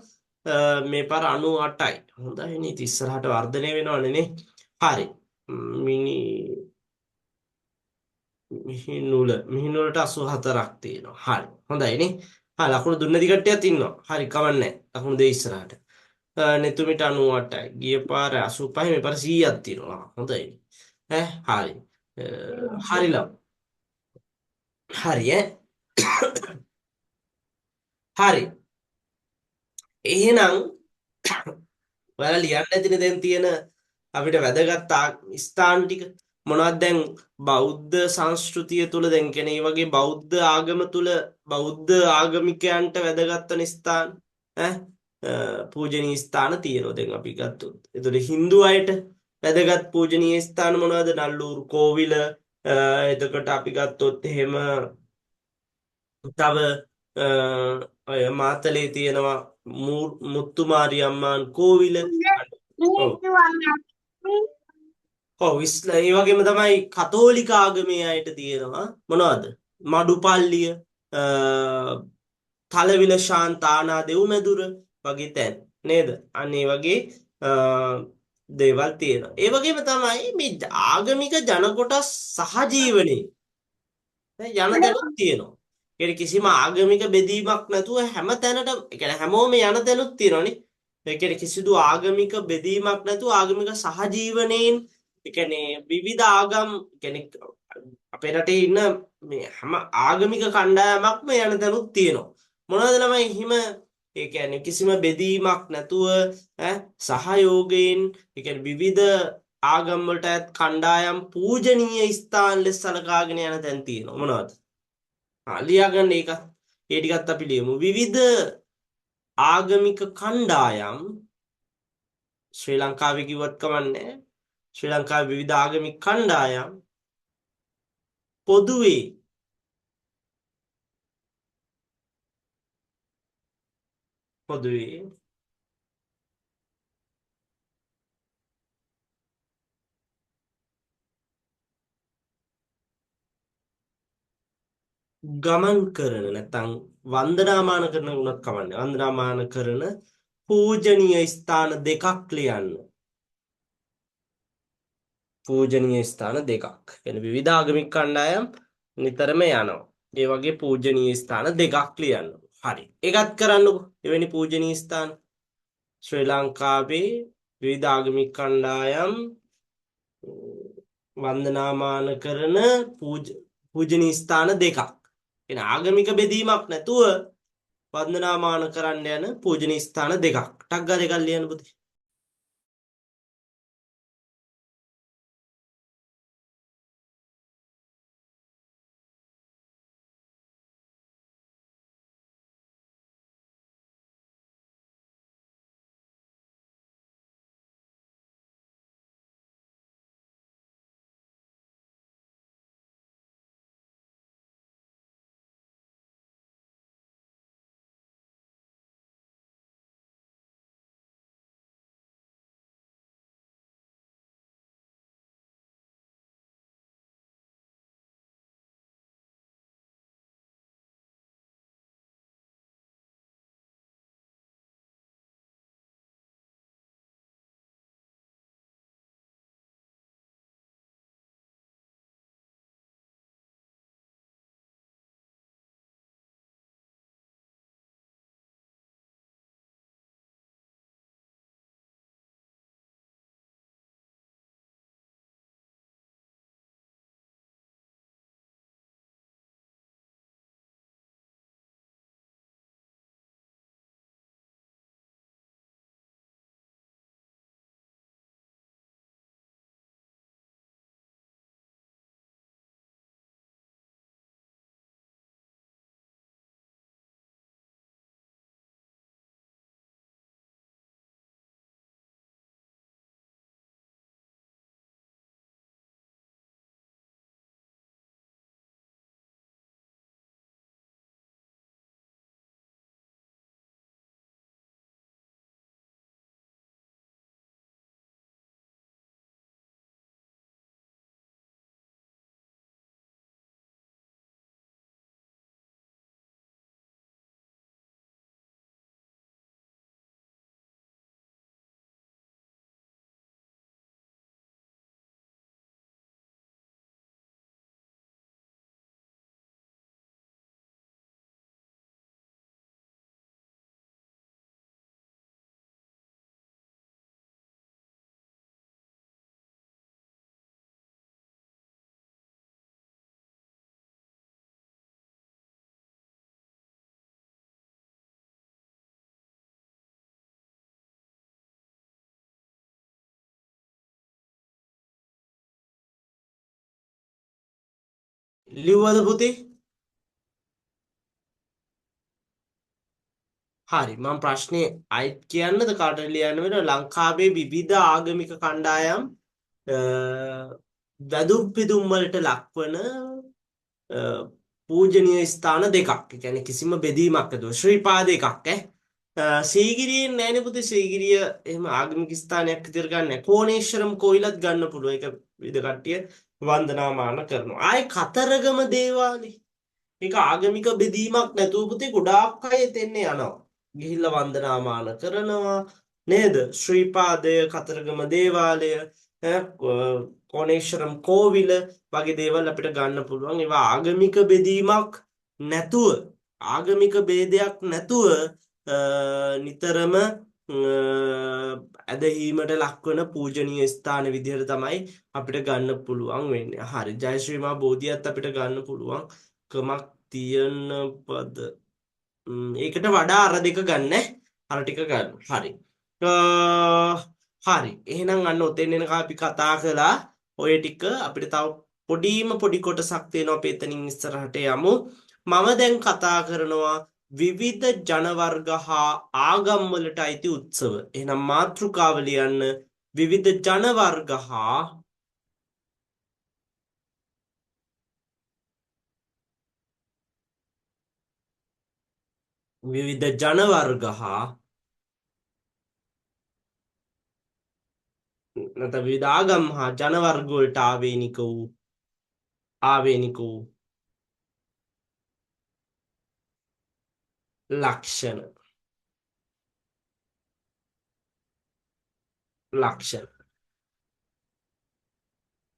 මේ පාර 98යි. හොඳයි නේ. ඉස්සරහට වර්ධනය වෙනවනේ නේ. හරි. මිහිනුලට 84ක් තියෙනවා. හරි. හොඳයි නේ. ලකුණු දුන්න දිගට්ටියක් ඉන්නවා. හරි කවන්නේ. ලකුණු දෙයි ඉස්සරහට. නෙතුමිට 98යි. ගිය පාර 85 මේ පාර 100ක් තියෙනවා. හොඳයි. හරි. හරිලම්. හරි හරි. එහෙනම් ඔයාලා ලියන්න ඇතිනේ දැන් තියෙන අපිට වැදගත් ස්ථාන ටික මොනවද දැන් බෞද්ධ සංස්කෘතිය තුල දැන් කියන්නේ මේ වගේ බෞද්ධ ආගම තුල බෞද්ධ ආගමිකයන්ට වැදගත් වෙන ස්ථාන පූජනීය ස්ථාන තියෙනවා දැන් අපි ගත්තොත්. ඒතකොට Hindu අයට වැදගත් පූජනීය ස්ථාන මොනවද? නල්ලූරු කෝවිල එතකොට අපි ගත්තොත් එහෙම තව ඔය මාතලේ තියෙනවා මුත්තුමාරියම්මාන් කෝවිල. ඒ වගේම තමයි කතෝලික ආගමේ අයට තියෙනවා මොනවද? මඩුපල්ලිය, තලවිල ශාන්තානා දෙව්මැදුර වගේ තැන් නේද? අන්න ඒ වගේ දේවල් තියෙනවා. ඒ වගේම තමයි මේ ආගමික ජන කොටස් සහජීවනයේ යන තැනුත් තියෙනවා. ඒ කිසිම ආගමික බෙදීමක් නැතුව හැම තැනටම ඒ කියන්නේ හැමෝම යන තැනුත් තියෙනවානේ. ඒ කියන්නේ කිසිදු ආගමික බෙදීමක් නැතුව ආගමික සහජීවනයෙන් ඒ කියන්නේ විවිධ ආගම් කියන්නේ අපේ රටේ ඉන්න මේ හැම ආගමික කණ්ඩායමක්ම යන තැනුත් තියෙනවා. මොනවද ළමයි හිම ඒ කියන්නේ කිසිම බෙදීමක් නැතුව සහයෝගයෙන් ඒ කියන්නේ විවිධ ආගම් වලට අයත් කණ්ඩායම් පූජනීය ස්ථාන ලෙස සලකාගෙන යන තැන් තියෙනවා මොනවද? ලියාගන්න ඒක. ඒ ටිකත් අපි ලියමු. විවිධ ආගමික කණ්ඩායම් ශ්‍රී ලංකාවේ කිව්වත් කමන්නේ. ශ්‍රී ලංකාවේ විවිධ ආගමික කණ්ඩායම් පොදුවේ පොදුවේ ගමන් කරන නැත්නම් වන්දනාමාන කරන උනත් කවන්නේ වන්දනාමාන කරන පූජනීය ස්ථාන දෙකක් ලියන්න. පූජනීය ස්ථාන දෙකක්. කියන්නේ විවිධ ආගමික කණ්ඩායම් නිතරම යනවා. ඒ වගේ පූජනීය ස්ථාන දෙකක් ලියන්න. හරි. ඒකත් කරන්නකෝ. එවැනි පූජනීය ස්ථාන ශ්‍රී ලංකාවේ විවිධ ආගමික කණ්ඩායම් වන්දනාමාන කරන පූජනීය ස්ථාන දෙකක්. එන ආගමික බෙදීමක් නැතුව වන්දනාමාන කරන්න යන පූජනීය ස්ථාන දෙකක්. ටක් ගාලා එකක් ලියන්න පුතේ. ලිව්වද පුතේ? හරි මම ප්‍රශ්නේ අයිත් කියන්නද කාටද ලියන්න වෙන ලංකාවේ විවිධ ආගමික කණ්ඩායම් වැදුම් පිදුම් වලට ලක්වන පූජනීය ස්ථාන දෙකක්. ඒ කියන්නේ කිසිම බෙදීමක් නැතුව ශ්‍රීපාද එකක් සීගිරියෙන් නෑනේ පුතේ. සීගිරිය එහෙම ආගමික ස්ථානයක් විදියට ගන්න නැහැ. කෝණේශ්වරම් කෝවිලත් ගන්න පුළුවන්. ඒක විවිධ කට්ටිය වන්දනාමාන කරනවා. ආයේ කතරගම දේවාලේ මේක ආගමික බෙදීමක් නැතුව පුතේ ගොඩාක් අය එතෙන්න යනවා. ගිහිල්ලා වන්දනාමාන කරනවා නේද? ශ්‍රීපාදය, කතරගම දේවාලය, කොණේශ්වරම් කෝවිල වගේ දේවල් අපිට ගන්න පුළුවන්. ඒවා ආගමික බෙදීමක් නැතුව ආගමික ભેදයක් නැතුව නිතරම ඇදහිීමට ලක්වන පූජනීය ස්ථාන විදිහට තමයි අපිට ගන්න පුළුවන් වෙන්නේ. හරි ජයශ්‍රී මා බෝධියත් අපිට ගන්න පුළුවන් කමක් තියෙනවද? ඒකට වඩා අර දෙක ගන්න අර ටික ගන්න. හරි. හරි. එහෙනම් අන්න ඔතෙන් එනකම් අපි කතා කළා ඔය ටික. අපිට තව පොඩි කොටසක් තියෙනවා. අපි එතනින් ඉස්සරහට යමු. මම දැන් කතා කරනවා විවිධ ජන වර්ග හා ආගම් වලට අයිති උත්සව. එහෙනම් මාතෘකාව ලියන්න විවිධ ජන වර්ග හා විවිධ ජන වර්ග හා නැත්නම් විවිධ ආගම් හා ජන වර්ග වලට ආවේනික වූ ලක්ෂණ ලක්ෂණ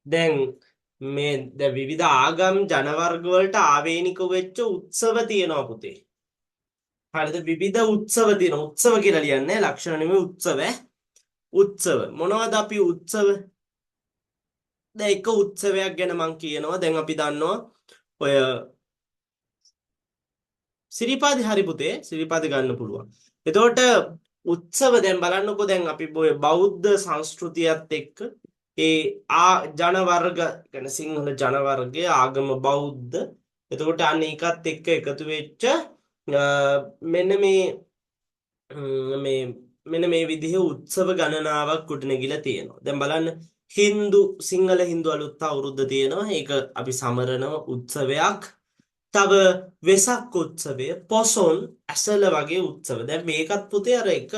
දැන් දැන් විවිධ ආගම් ජන වර්ග වලට ආවේනික වෙච්ච උත්සව තියෙනවා පුතේ. හරිද? විවිධ උත්සව තියෙනවා. උත්සව කියලා ලියන්නේ ලක්ෂණ නෙමෙයි උත්සව ඈ. උත්සව මොනවද අපි උත්සව? දැන් එක උත්සවයක් ගැන මම කියනවා. දැන් අපි දන්නවා ඔය සිරිපාදේ හරි පුතේ සිරිපාදේ ගන්න පුළුවන්. එතකොට උත්සව දැන් බලන්නකෝ දැන් අපි ඔය බෞද්ධ සංස්කෘතියත් එක්ක ඒ ජන වර්ග කියන්නේ සිංහල ජන වර්ගයේ ආගම බෞද්ධ. එතකොට අන්න ඒකත් එක්ක එකතු වෙච්ච මෙන්න මේ මෙන්න මේ විදිහේ උත්සව ගණනාවක් ගොඩනැගිලා තියෙනවා. දැන් බලන්න සිංහල හින්දු අලුත් අවුරුද්ද තියෙනවා. ඒක අපි සමරන උත්සවයක්. තව වෙසක් උත්සවය පොසොන් ඇසළ වගේ උත්සව. දැන් මේකත් පුතේ අර එක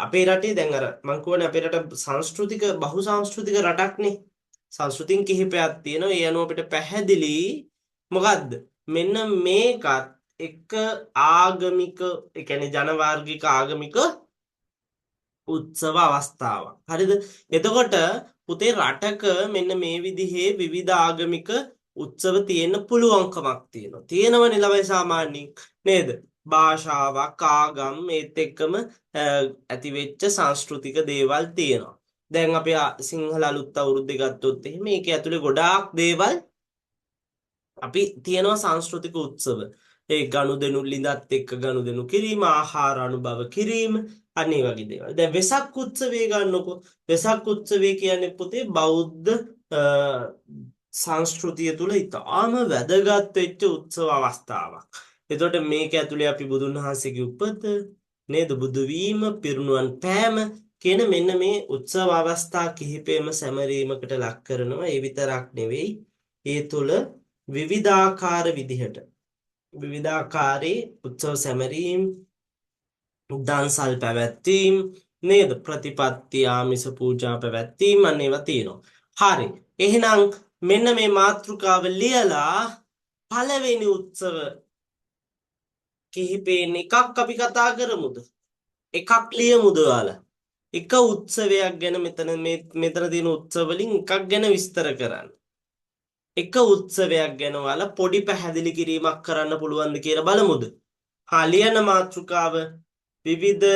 අපේ රටේ දැන් අර මං කියවනේ අපේ රට සංස්කෘතික බහු සංස්කෘතික රටක්නේ. සංස්කෘතින් කිහිපයක් තියෙනවා. ඒ අනුව අපිට පැහැදිලි මොකද්ද? මෙන්න මේකත් එක ආගමික ඒ කියන්නේ ජන වාර්ගික ආගමික උත්සව අවස්ථාවක්. හරිද? එතකොට පුතේ රටක මෙන්න මේ විදිහේ විවිධ ආගමික උත්සව තියෙන්න පුළුවන්කමක් තියෙනවා. තියෙනවනේ ළමයි සාමාන්‍යයෙන් නේද? භාෂාවක් ආගම් ඒත් එක්කම ඇති වෙච්ච සංස්කෘතික දේවල් තියෙනවා. දැන් අපි සිංහල අලුත් අවුරුද්ද ගත්තොත් එහෙම මේකේ ඇතුලේ ගොඩාක් දේවල් අපි තියෙනවා සංස්කෘතික උත්සව. ඒ ගනුදෙනු ලිඳත් එක්ක ගනුදෙනු කිරීම, ආහාර අනුභව කිරීම, අනේ වගේ දේවල්. දැන් වෙසක් උත්සවය ගන්නකො. වෙසක් උත්සවය කියන්නේ පුතේ බෞද්ධ සංස්කෘතිය තුල ඉතාම වැදගත් වෙච්ච උත්සව අවස්ථාවක්. එතකොට මේක ඇතුලේ අපි බුදුන් වහන්සේගේ උපත නේද බුදු වීම, පිරිනුවන් පෑම කියන මෙන්න මේ උත්සව අවස්ථා කිහිපෙම සැමරීමකට ලක් කරනවා. ඒ විතරක් නෙවෙයි. ඒ තුල විවිධාකාර විදිහට විවිධාකාරී උත්සව සැමරීම් දන්සල් පැවැත්වීම් නේද ප්‍රතිපත්ති ආමිස පූජා පැවැත්වීම් අන්න ඒවා තියෙනවා. හරි. එහෙනම් මෙන්න මේ මාතෘකාව ලියලා පළවෙනි උත්සව කිහිපෙන් එකක් අපි කතා කරමුද? එකක් ලියමුද ඔයාලා? එක උත්සවයක් ගැන මෙතන තියෙන උත්සව වලින් එකක් ගැන විස්තර කරන්න. එක උත්සවයක් ගැන ඔයාලා පොඩි පැහැදිලි කිරීමක් කරන්න පුළුවන්ද කියලා බලමුද? ලියන මාතෘකාව විවිධ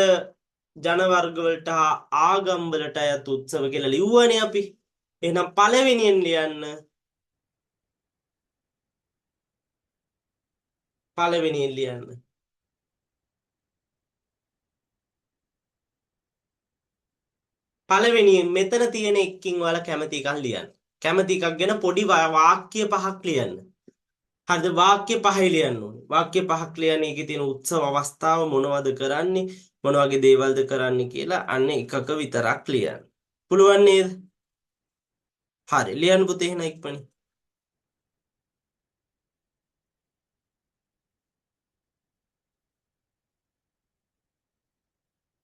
ජන වර්ග වලට හා ආගම් වලට අයත් උත්සව කියලා ලිව්වනේ අපි. එහෙනම් පළවෙනියෙන් ලියන්න. පළවෙනියෙන් ලියන්න. පළවෙනියෙන් මෙතන තියෙන එකකින් ඔයාලා කැමති එකක් ලියන්න. කැමති එකක් ගැන පොඩි වාක්‍ය පහක් ලියන්න. හරිද? වාක්‍ය පහයි ලියන්න ඕනේ. වාක්‍ය පහක් ලියන්න ඒකේ තියෙන උත්සව අවස්ථාව මොනවද කරන්නේ? මොන වගේ දේවල්ද කරන්නේ කියලා අන්න එකක විතරක් ලියන්න. පුළුවන් නේද? හරි. ලියන්න පුතේ එහෙනම් ඉක්මනින්.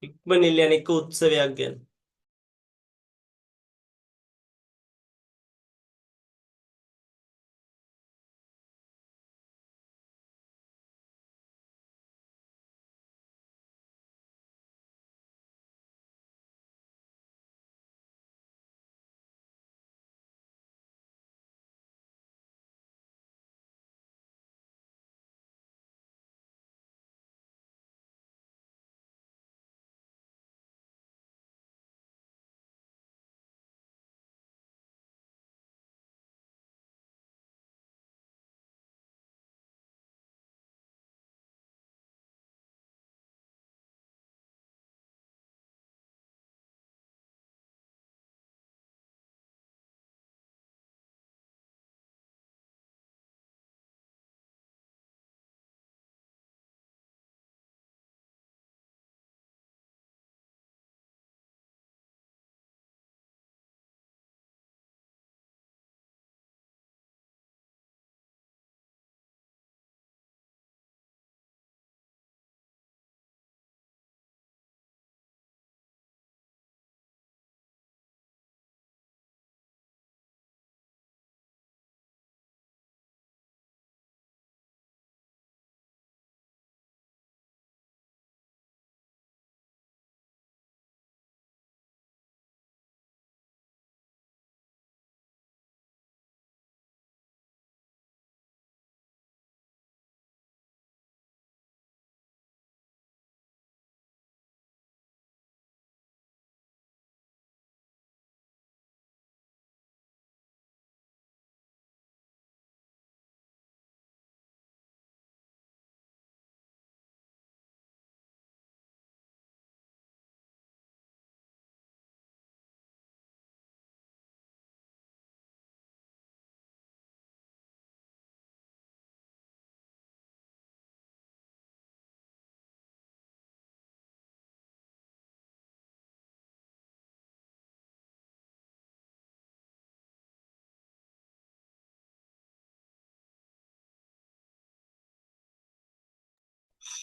ඉක්මනින් ලියන්න එක උත්සවයක් ගැන.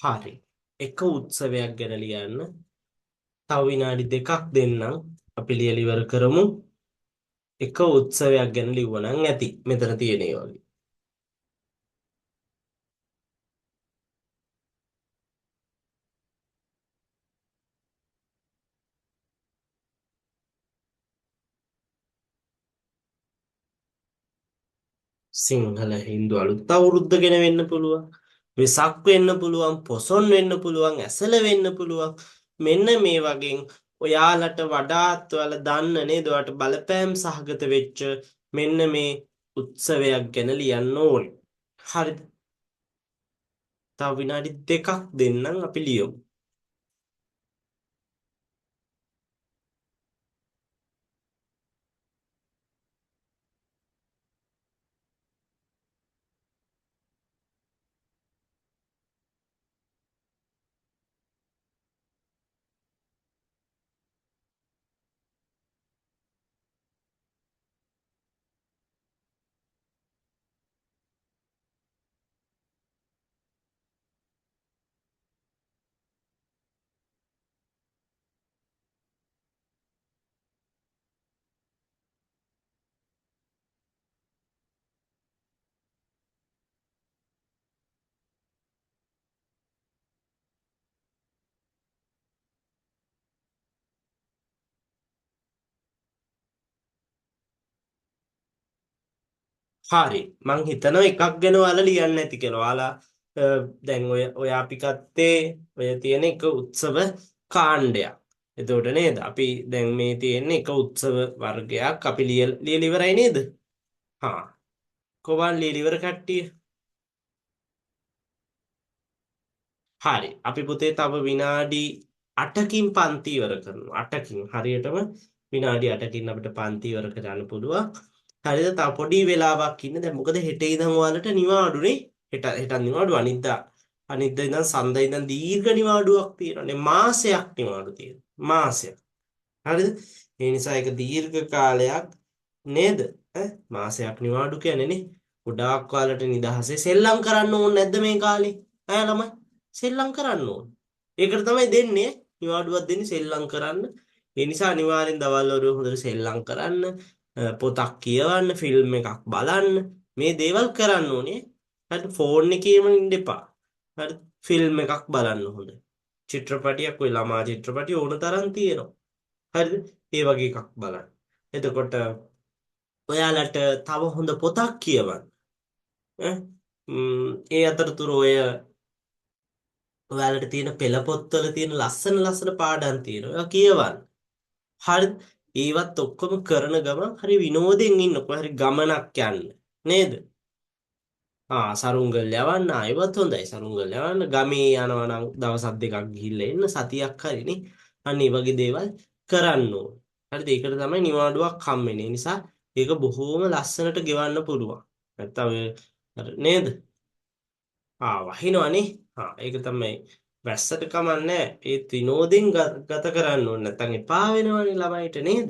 හරි. එක උත්සවයක් ගැන ලියන්න. තව විනාඩි 2ක් දෙන්නම්. අපි ලියලා ඉවර කරමු. එක උත්සවයක් ගැන ලිව්වනම් ඇති. මෙතන තියෙන ඒ වගේ. සිංහල හින්දු අලුත් අවුරුද්ද ගැන වෙන්න පුළුවන්. වෙසක් වෙන්න පුළුවන්, පොසොන් වෙන්න පුළුවන්, ඇසළ වෙන්න පුළුවන්. මෙන්න මේ වගේ ඔයාලට වඩාත් ඔයාලා දන්න නේද? ඔයාලට බලපෑම් සහගත වෙච්ච මෙන්න මේ උත්සවයක් ගැන ලියන්න ඕනේ. හරිද? තව විනාඩි 2ක් දෙන්නම් අපි ලියමු. හරි. මං හිතනවා එකක් ගැන ඔයාලා ලියන්න ඇති කියලා. ඔයාලා දැන් ඔය අපි ගත්තේ ඔය තියෙන එක උත්සව කාණ්ඩයක්. එතකොට නේද? අපි දැන් මේ තියෙන එක උත්සව වර්ගයක් අපි ලියලා ඉවරයි නේද? හා. කොහොමද ලියලා ඉවර කට්ටිය? හරි. අපි පුතේ තව විනාඩි 8කින් පන්ති ඉවර කරනවා. 8කින් හරියටම විනාඩි 8කින් අපිට පන්ති ඉවර කරන්න පුළුවන්. හරිද? තව පොඩි වෙලාවක් ඉන්න. දැන් මොකද හෙට ඉඳන් ඔයාලට නිවාඩුනේ. හෙට නිවාඩු අනිද්දා ඉඳන් සඳ ඉඳන් දීර්ඝ නිවාඩුවක් තියෙනවානේ. මාසයක් නිවාඩු තියෙනවා. මාසයක්. හරිද? ඒ නිසා ඒක දීර්ඝ කාලයක් නේද? මාසයක් නිවාඩු කියන්නේ නේ. ගොඩාක් කාලට නිදහසේ සෙල්ලම් කරන්න ඕනේ නැද්ද මේ කාලේ? ඈ ළමයි සෙල්ලම් කරන්න ඕනේ. ඒකට තමයි දෙන්නේ නිවාඩුවක් දෙන්නේ සෙල්ලම් කරන්න. ඒ නිසා අනිවාර්යෙන් දවල් වල හොඳට සෙල්ලම් කරන්න, පොතක් කියවන්න, ෆිල්ම් එකක් බලන්න, මේ දේවල් කරන්න ඕනේ. හරිද? ෆෝන් එකේම ඉන්න එපා. හරිද? ෆිල්ම් එකක් බලන්න හොඳ. චිත්‍රපටියක් ඔය ළමා චිත්‍රපටි ඕන තරම් තියෙනවා. හරිද? ඒ වගේ එකක් බලන්න. එතකොට ඔයාලට තව හොඳ පොතක් කියවන්න. ඈ ඒ අතරතුර ඔයාලට තියෙන පෙළ පොත්වල තියෙන ලස්සන ලස්සන පාඩම් තියෙනවා. ඒවා කියවන්න. හරිද? ඒවත් ඔක්කොම කරන ගමන් හරි විනෝදෙන් ඉන්නකො හරි ගමනක් යන්න. නේද? සරුංගල් යවන්න ආයෙත් හොඳයි. සරුංගල් යවන්න ගමේ යනවා නම් දවසක් දෙකක් ගිහිල්ලා එන්න සතියක් හරිනේ. අන්න ඒ වගේ දේවල් කරන්න ඕන. හරිද? ඒකට තමයි නිවාඩුවක් හම්බෙන්නේ. ඒ නිසා ඒක බොහොම ලස්සනට ගෙවන්න පුළුවන්. නැත්තම් නේද? වහිනවනේ. ඒක තමයි වැස්සට කමන්නේ. ඒත් විනෝදෙන් ගත කරන්න ඕනේ. නැත්තම් එපා වෙනවනේ ළමයිට නේද?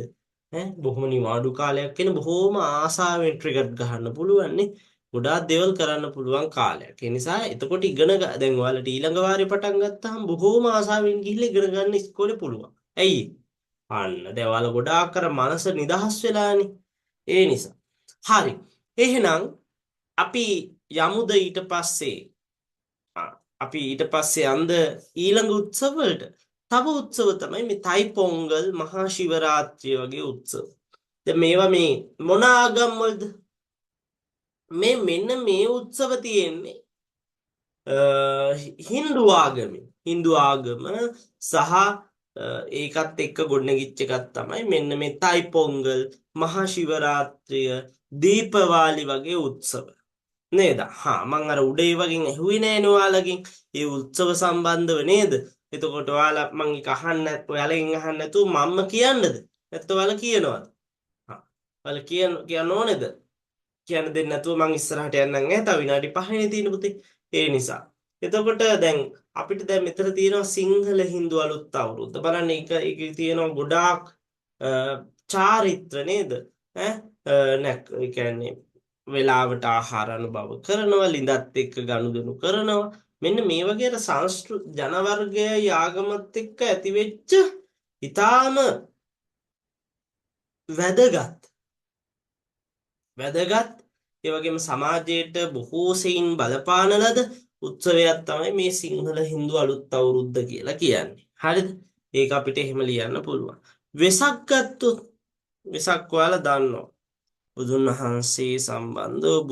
බොහොම නිවාඩු කාලයක් කියන බොහොම ආසාවෙන් ට්‍රිගර් ගහන්න පුළුවන් නේ. ගොඩාක් දේවල් කරන්න පුළුවන් කාලයක්. ඒ නිසා එතකොට දැන් ඔයාලට ඊළඟ වාරේ පටන් ගත්තාම බොහොම ආසාවෙන් ගිහිල්ලා ඉගෙන ගන්න ඉස්කෝලේ පුළුවන්. ඇයි? අන්න දැන් ඔයාලා ගොඩාක් අර මනස නිදහස් වෙලානේ. ඒ නිසා. හරි. එහෙනම් අපි යමුද ඊට පස්සේ අපි ඊට පස්සේ යන්ද ඊළඟ උත්සව වලට. තව උත්සව තමයි මේ තයි පොංගල් මහා ශිවරාත්‍රිය වගේ උත්සව. දැන් මේවා මේ මොන ආගම් වලද? මෙන්න මේ උත්සව තියෙන්නේ හින්දු ආගමේ. හින්දු ආගම සහ ඒකත් එක්ක ගොඩනැගිච්ච එකක් තමයි මෙන්න මේ තයි පොංගල් මහා ශිවරාත්‍රිය දීපවාලි වගේ උත්සව. නේද? මං අර උඩේ වගේ ඇහුවේ නෑනේ ඔයාලගෙන්. ඒ උත්සව සම්බන්ධව නේද? එතකොට ඔයාලා මං එක ඔයාලගෙන් අහන්න නැතුව මම්ම කියන්නද? නැත්නම් ඔයාලා කියනවද? ඔයාලා කියන්න ඕනේද? කියන්න දෙන්නේ නැතුව මං ඉස්සරහට යන්නම් තව විනාඩි 5නේ තියෙන පුතේ. ඒ නිසා. එතකොට දැන් අපිට දැන් මෙතන තියෙනවා සිංහල හින්දු අලුත් අවුරුද්ද. බලන්න ඒකේ තියෙනවා ගොඩාක් චාරිත්‍ර නේද? ඒ කියන්නේ වෙලාවට ආහාර අනුභව කරනවා, ලිඳත් එක්ක ගනුදෙනු කරනවා. මෙන්න මේ වගේ අර ජන වර්ගයයි ආගමත් එක්ක ඇති වෙච්ච ඊටාම වැදගත් ඒ වගේම සමාජයට බොහෝ සෙයින් බලපාන ලද උත්සවයක් තමයි මේ සිංහල හින්දු අලුත් අවුරුද්ද කියලා කියන්නේ. හරිද? ඒක අපිට එහෙම ලියන්න පුළුවන්. වෙසක් ගත්තොත් වෙසක් ඔයාලා දන්නවා. බුදුන් වහන්සේ සම්බන්ධව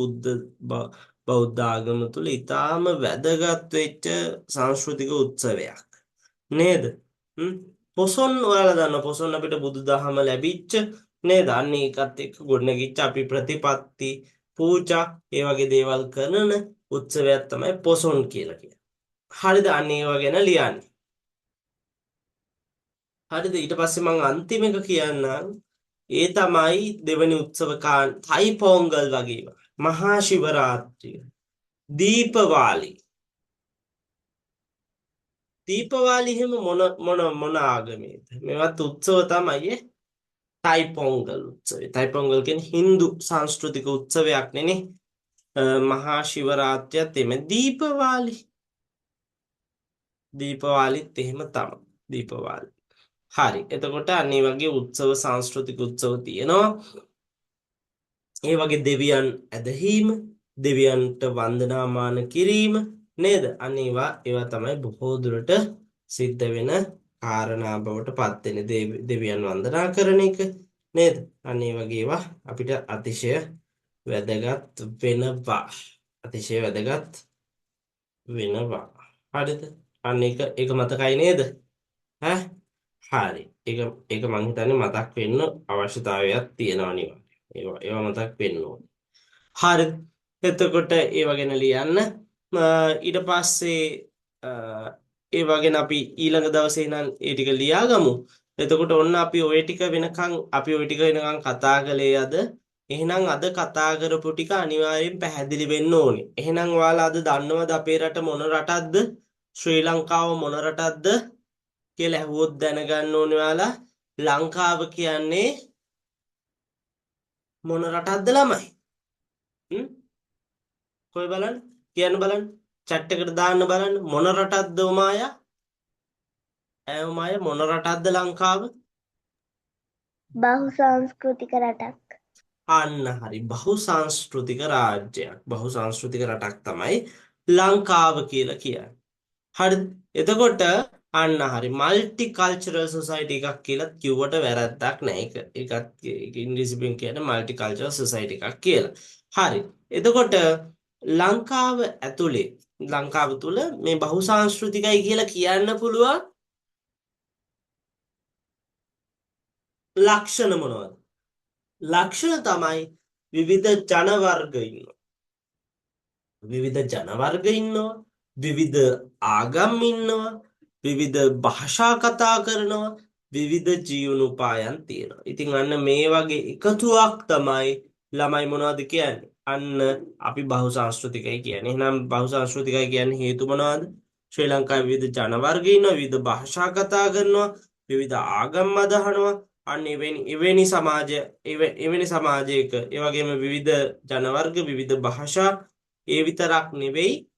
බෞද්ධ ආගම තුළ ඊටාම වැදගත් වෙච්ච සංස්කෘතික උත්සවයක්. නේද? පොසොන් ඔයාලා දන්නවා පොසොන් අපිට බුදුදහම ලැබිච්ච නේද? අන්න ඒකත් එක්ක ගොඩනගිච්ච අපි ප්‍රතිපත්ති පූජා ඒ වගේ දේවල් කරන උත්සවයක් තමයි පොසොන් කියලා කියන්නේ. හරිද? අන්න ඒවා ගැන ලියන්න. හරිද? ඊට පස්සේ මම අන්තිම එක කියන්නම්. ඒ තමයි දෙවනි උත්සව තයි පොංගල් වගේ මහා ශිවරාත්‍රිය දීපවාලි එහෙම මොන ආගමේද මේවත් උත්සව තමයි තයි පොංගල් උත්සවය. තයි පොංගල් කියන්නේ හින්දු සංස්කෘතික උත්සවයක් නේ. මහා ශිවරාත්‍රියත් එමෙ දීපවාලිත් එහෙම තමයි. දීපවාලි හරි. එතකොට අනිත් වගේ උත්සව සංස්කෘතික උත්සව තියෙනවා. ඒ වගේ දෙවියන් ඇදහිීම, දෙවියන්ට වන්දනාමාන කිරීම නේද? ඒවා තමයි බොහෝ දුරට සිද්ධ වෙන කාරණා බවට පත් වෙන දෙවියන් වන්දනා කරන එක නේද? ඒ වගේ ඒවා අපිට අතිශය වැදගත් වෙනවා. අතිශය වැදගත් වෙනවා. හරිද? ඒක මතකයි නේද? ඈ හරි. ඒක මං හිතන්නේ මතක් වෙන්න අවශ්‍යතාවයක් තියෙනවා නේ. ඒවා මතක් වෙන්න ඕනේ. හරි. එතකොට ඒව ගැන ලියන්න. ඊට පස්සේ ඒව ගැන අපි ඊළඟ දවසේ නම් ඒ ටික ලියාගමු. එතකොට ඔන්න අපි ওই ටික වෙනකන් කතා කළේ අද. එහෙනම් අද කතා කරපු ටික අනිවාර්යෙන් පැහැදිලි වෙන්න ඕනේ. එහෙනම් ඔයාලා අද දන්නවද අපේ රට මොන රටක්ද? ශ්‍රී ලංකාව මොන රටක්ද කියලා ඇහුවොත් දැනගන්න ඕනේ ඔයාලා. ලංකාව කියන්නේ මොන රටක්ද ළමයි? කොයි බලන්න කියන්න බලන්න chat එකට දාන්න බලන්න මොන රටක්ද උමායා? උමායා මොන රටක්ද ලංකාව? බහුසංස්කෘතික රටක්. අන්න හරි බහුසංස්කෘතික රාජ්‍යයක්. බහුසංස්කෘතික රටක් තමයි ලංකාව කියලා කියන්නේ. හරිද? එතකොට අන්න හරි මල්ටි කල්චරල් සොසයිටි එකක් කියලා කිව්වට වැරද්දක් නැහැ. ඒකත් ඉංග්‍රීසියෙන් කියන්නේ මල්ටි කල්චරල් සොසයිටි එකක් කියලා. හරි. එතකොට ලංකාව තුල මේ බහුසංස්කෘතිකයි කියලා කියන්න පුළුවන් ලක්ෂණ මොනවද? ලක්ෂණ තමයි විවිධ ජන වර්ග ඉන්නවා. විවිධ ආගම් ඉන්නවා. විවිධ භාෂා කතා කරනවා. විවිධ ජීවනෝපායන් තියෙනවා. ඉතින් අන්න මේ වගේ එකතුවක් තමයි ළමයි මොනවද කියන්නේ? අන්න අපි බහුසංස්කෘතිකයි කියන්නේ. එහෙනම් බහුසංස්කෘතිකයි කියන්නේ හේතු මොනවද? ශ්‍රී ලංකාවේ විවිධ ජන වර්ග ඉන්නවා. විවිධ භාෂා කතා කරනවා. විවිධ ආගම් අදහනවා. අන්න එවැනි සමාජයක ඒ වගේම විවිධ ජන වර්ග විවිධ භාෂා ඒ විතරක් නෙවෙයි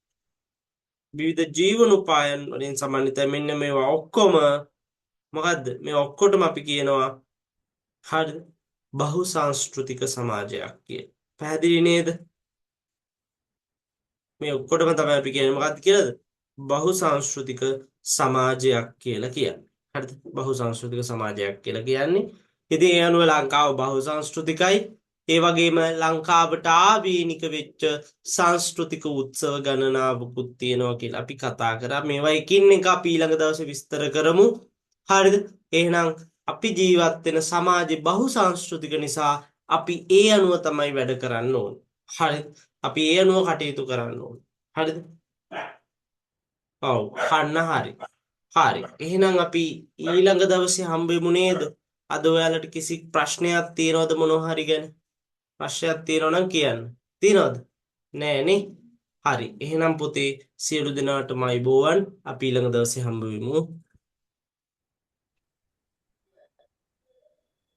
විවිධ ජීවනෝපායන් වලින් සමන්විත මෙන්න මේවා ඔක්කොම මොකද්ද? මේ ඔක්කොටම අපි කියනවා හරිද? බහුසංස්කෘතික සමාජයක් කියලා. පැහැදිලි නේද? මේ ඔක්කොටම තමයි අපි කියන්නේ මොකක්ද කියලාද? බහුසංස්කෘතික සමාජයක් කියලා කියන්නේ. හරිද? බහුසංස්කෘතික සමාජයක් කියලා කියන්නේ. ඉතින් ඒ අනුව ලංකාව බහුසංස්කෘතිකයි. ඒ වගේම ලංකාවට ආවේනික වෙච්ච සංස්කෘතික උත්සව ගණනාවකුත් තියෙනවා කියලා අපි කතා කරා. මේවා එකින් එක අපි ඊළඟ දවසේ විස්තර කරමු. හරිද? එහෙනම් අපි ජීවත් වෙන සමාජේ බහුසංස්කෘතික නිසා අපි ඒ අනුව තමයි වැඩ කරන්න ඕනේ. හරිද? අපි ඒ අනුව කටයුතු කරන්න ඕනේ. හරිද? ඔව්. හරි. එහෙනම් අපි ඊළඟ දවසේ හම්බෙමු නේද? අද ඔයාලට කිසි ප්‍රශ්නයක් තියෙනවද මොනවා හරි ගැන? ප්‍රශ්නයක් තියෙනවා නම් කියන්න. තියෙනවද? නෑනේ. හරි. එහෙනම් පුතේ සියලු දෙනාටම අයබෝවන්. අපි ඊළඟ දවසේ හම්බ වෙමු.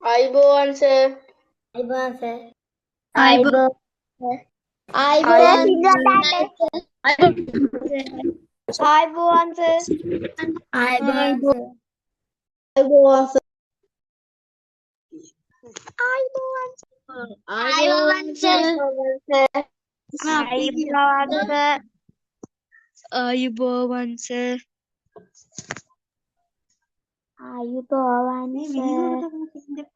අයිබෝවන් සර්. අයිබෝන් සර්. අයිබෝවන්. අයිබෝන් අයිබෝවන්. ආයුබෝවන් සර්. ආයුබෝවන් ආයුබෝවන් සර්. ආයුබෝවන් සර්. ආයුබෝවන් සර්. ආයුබෝවන් සර්.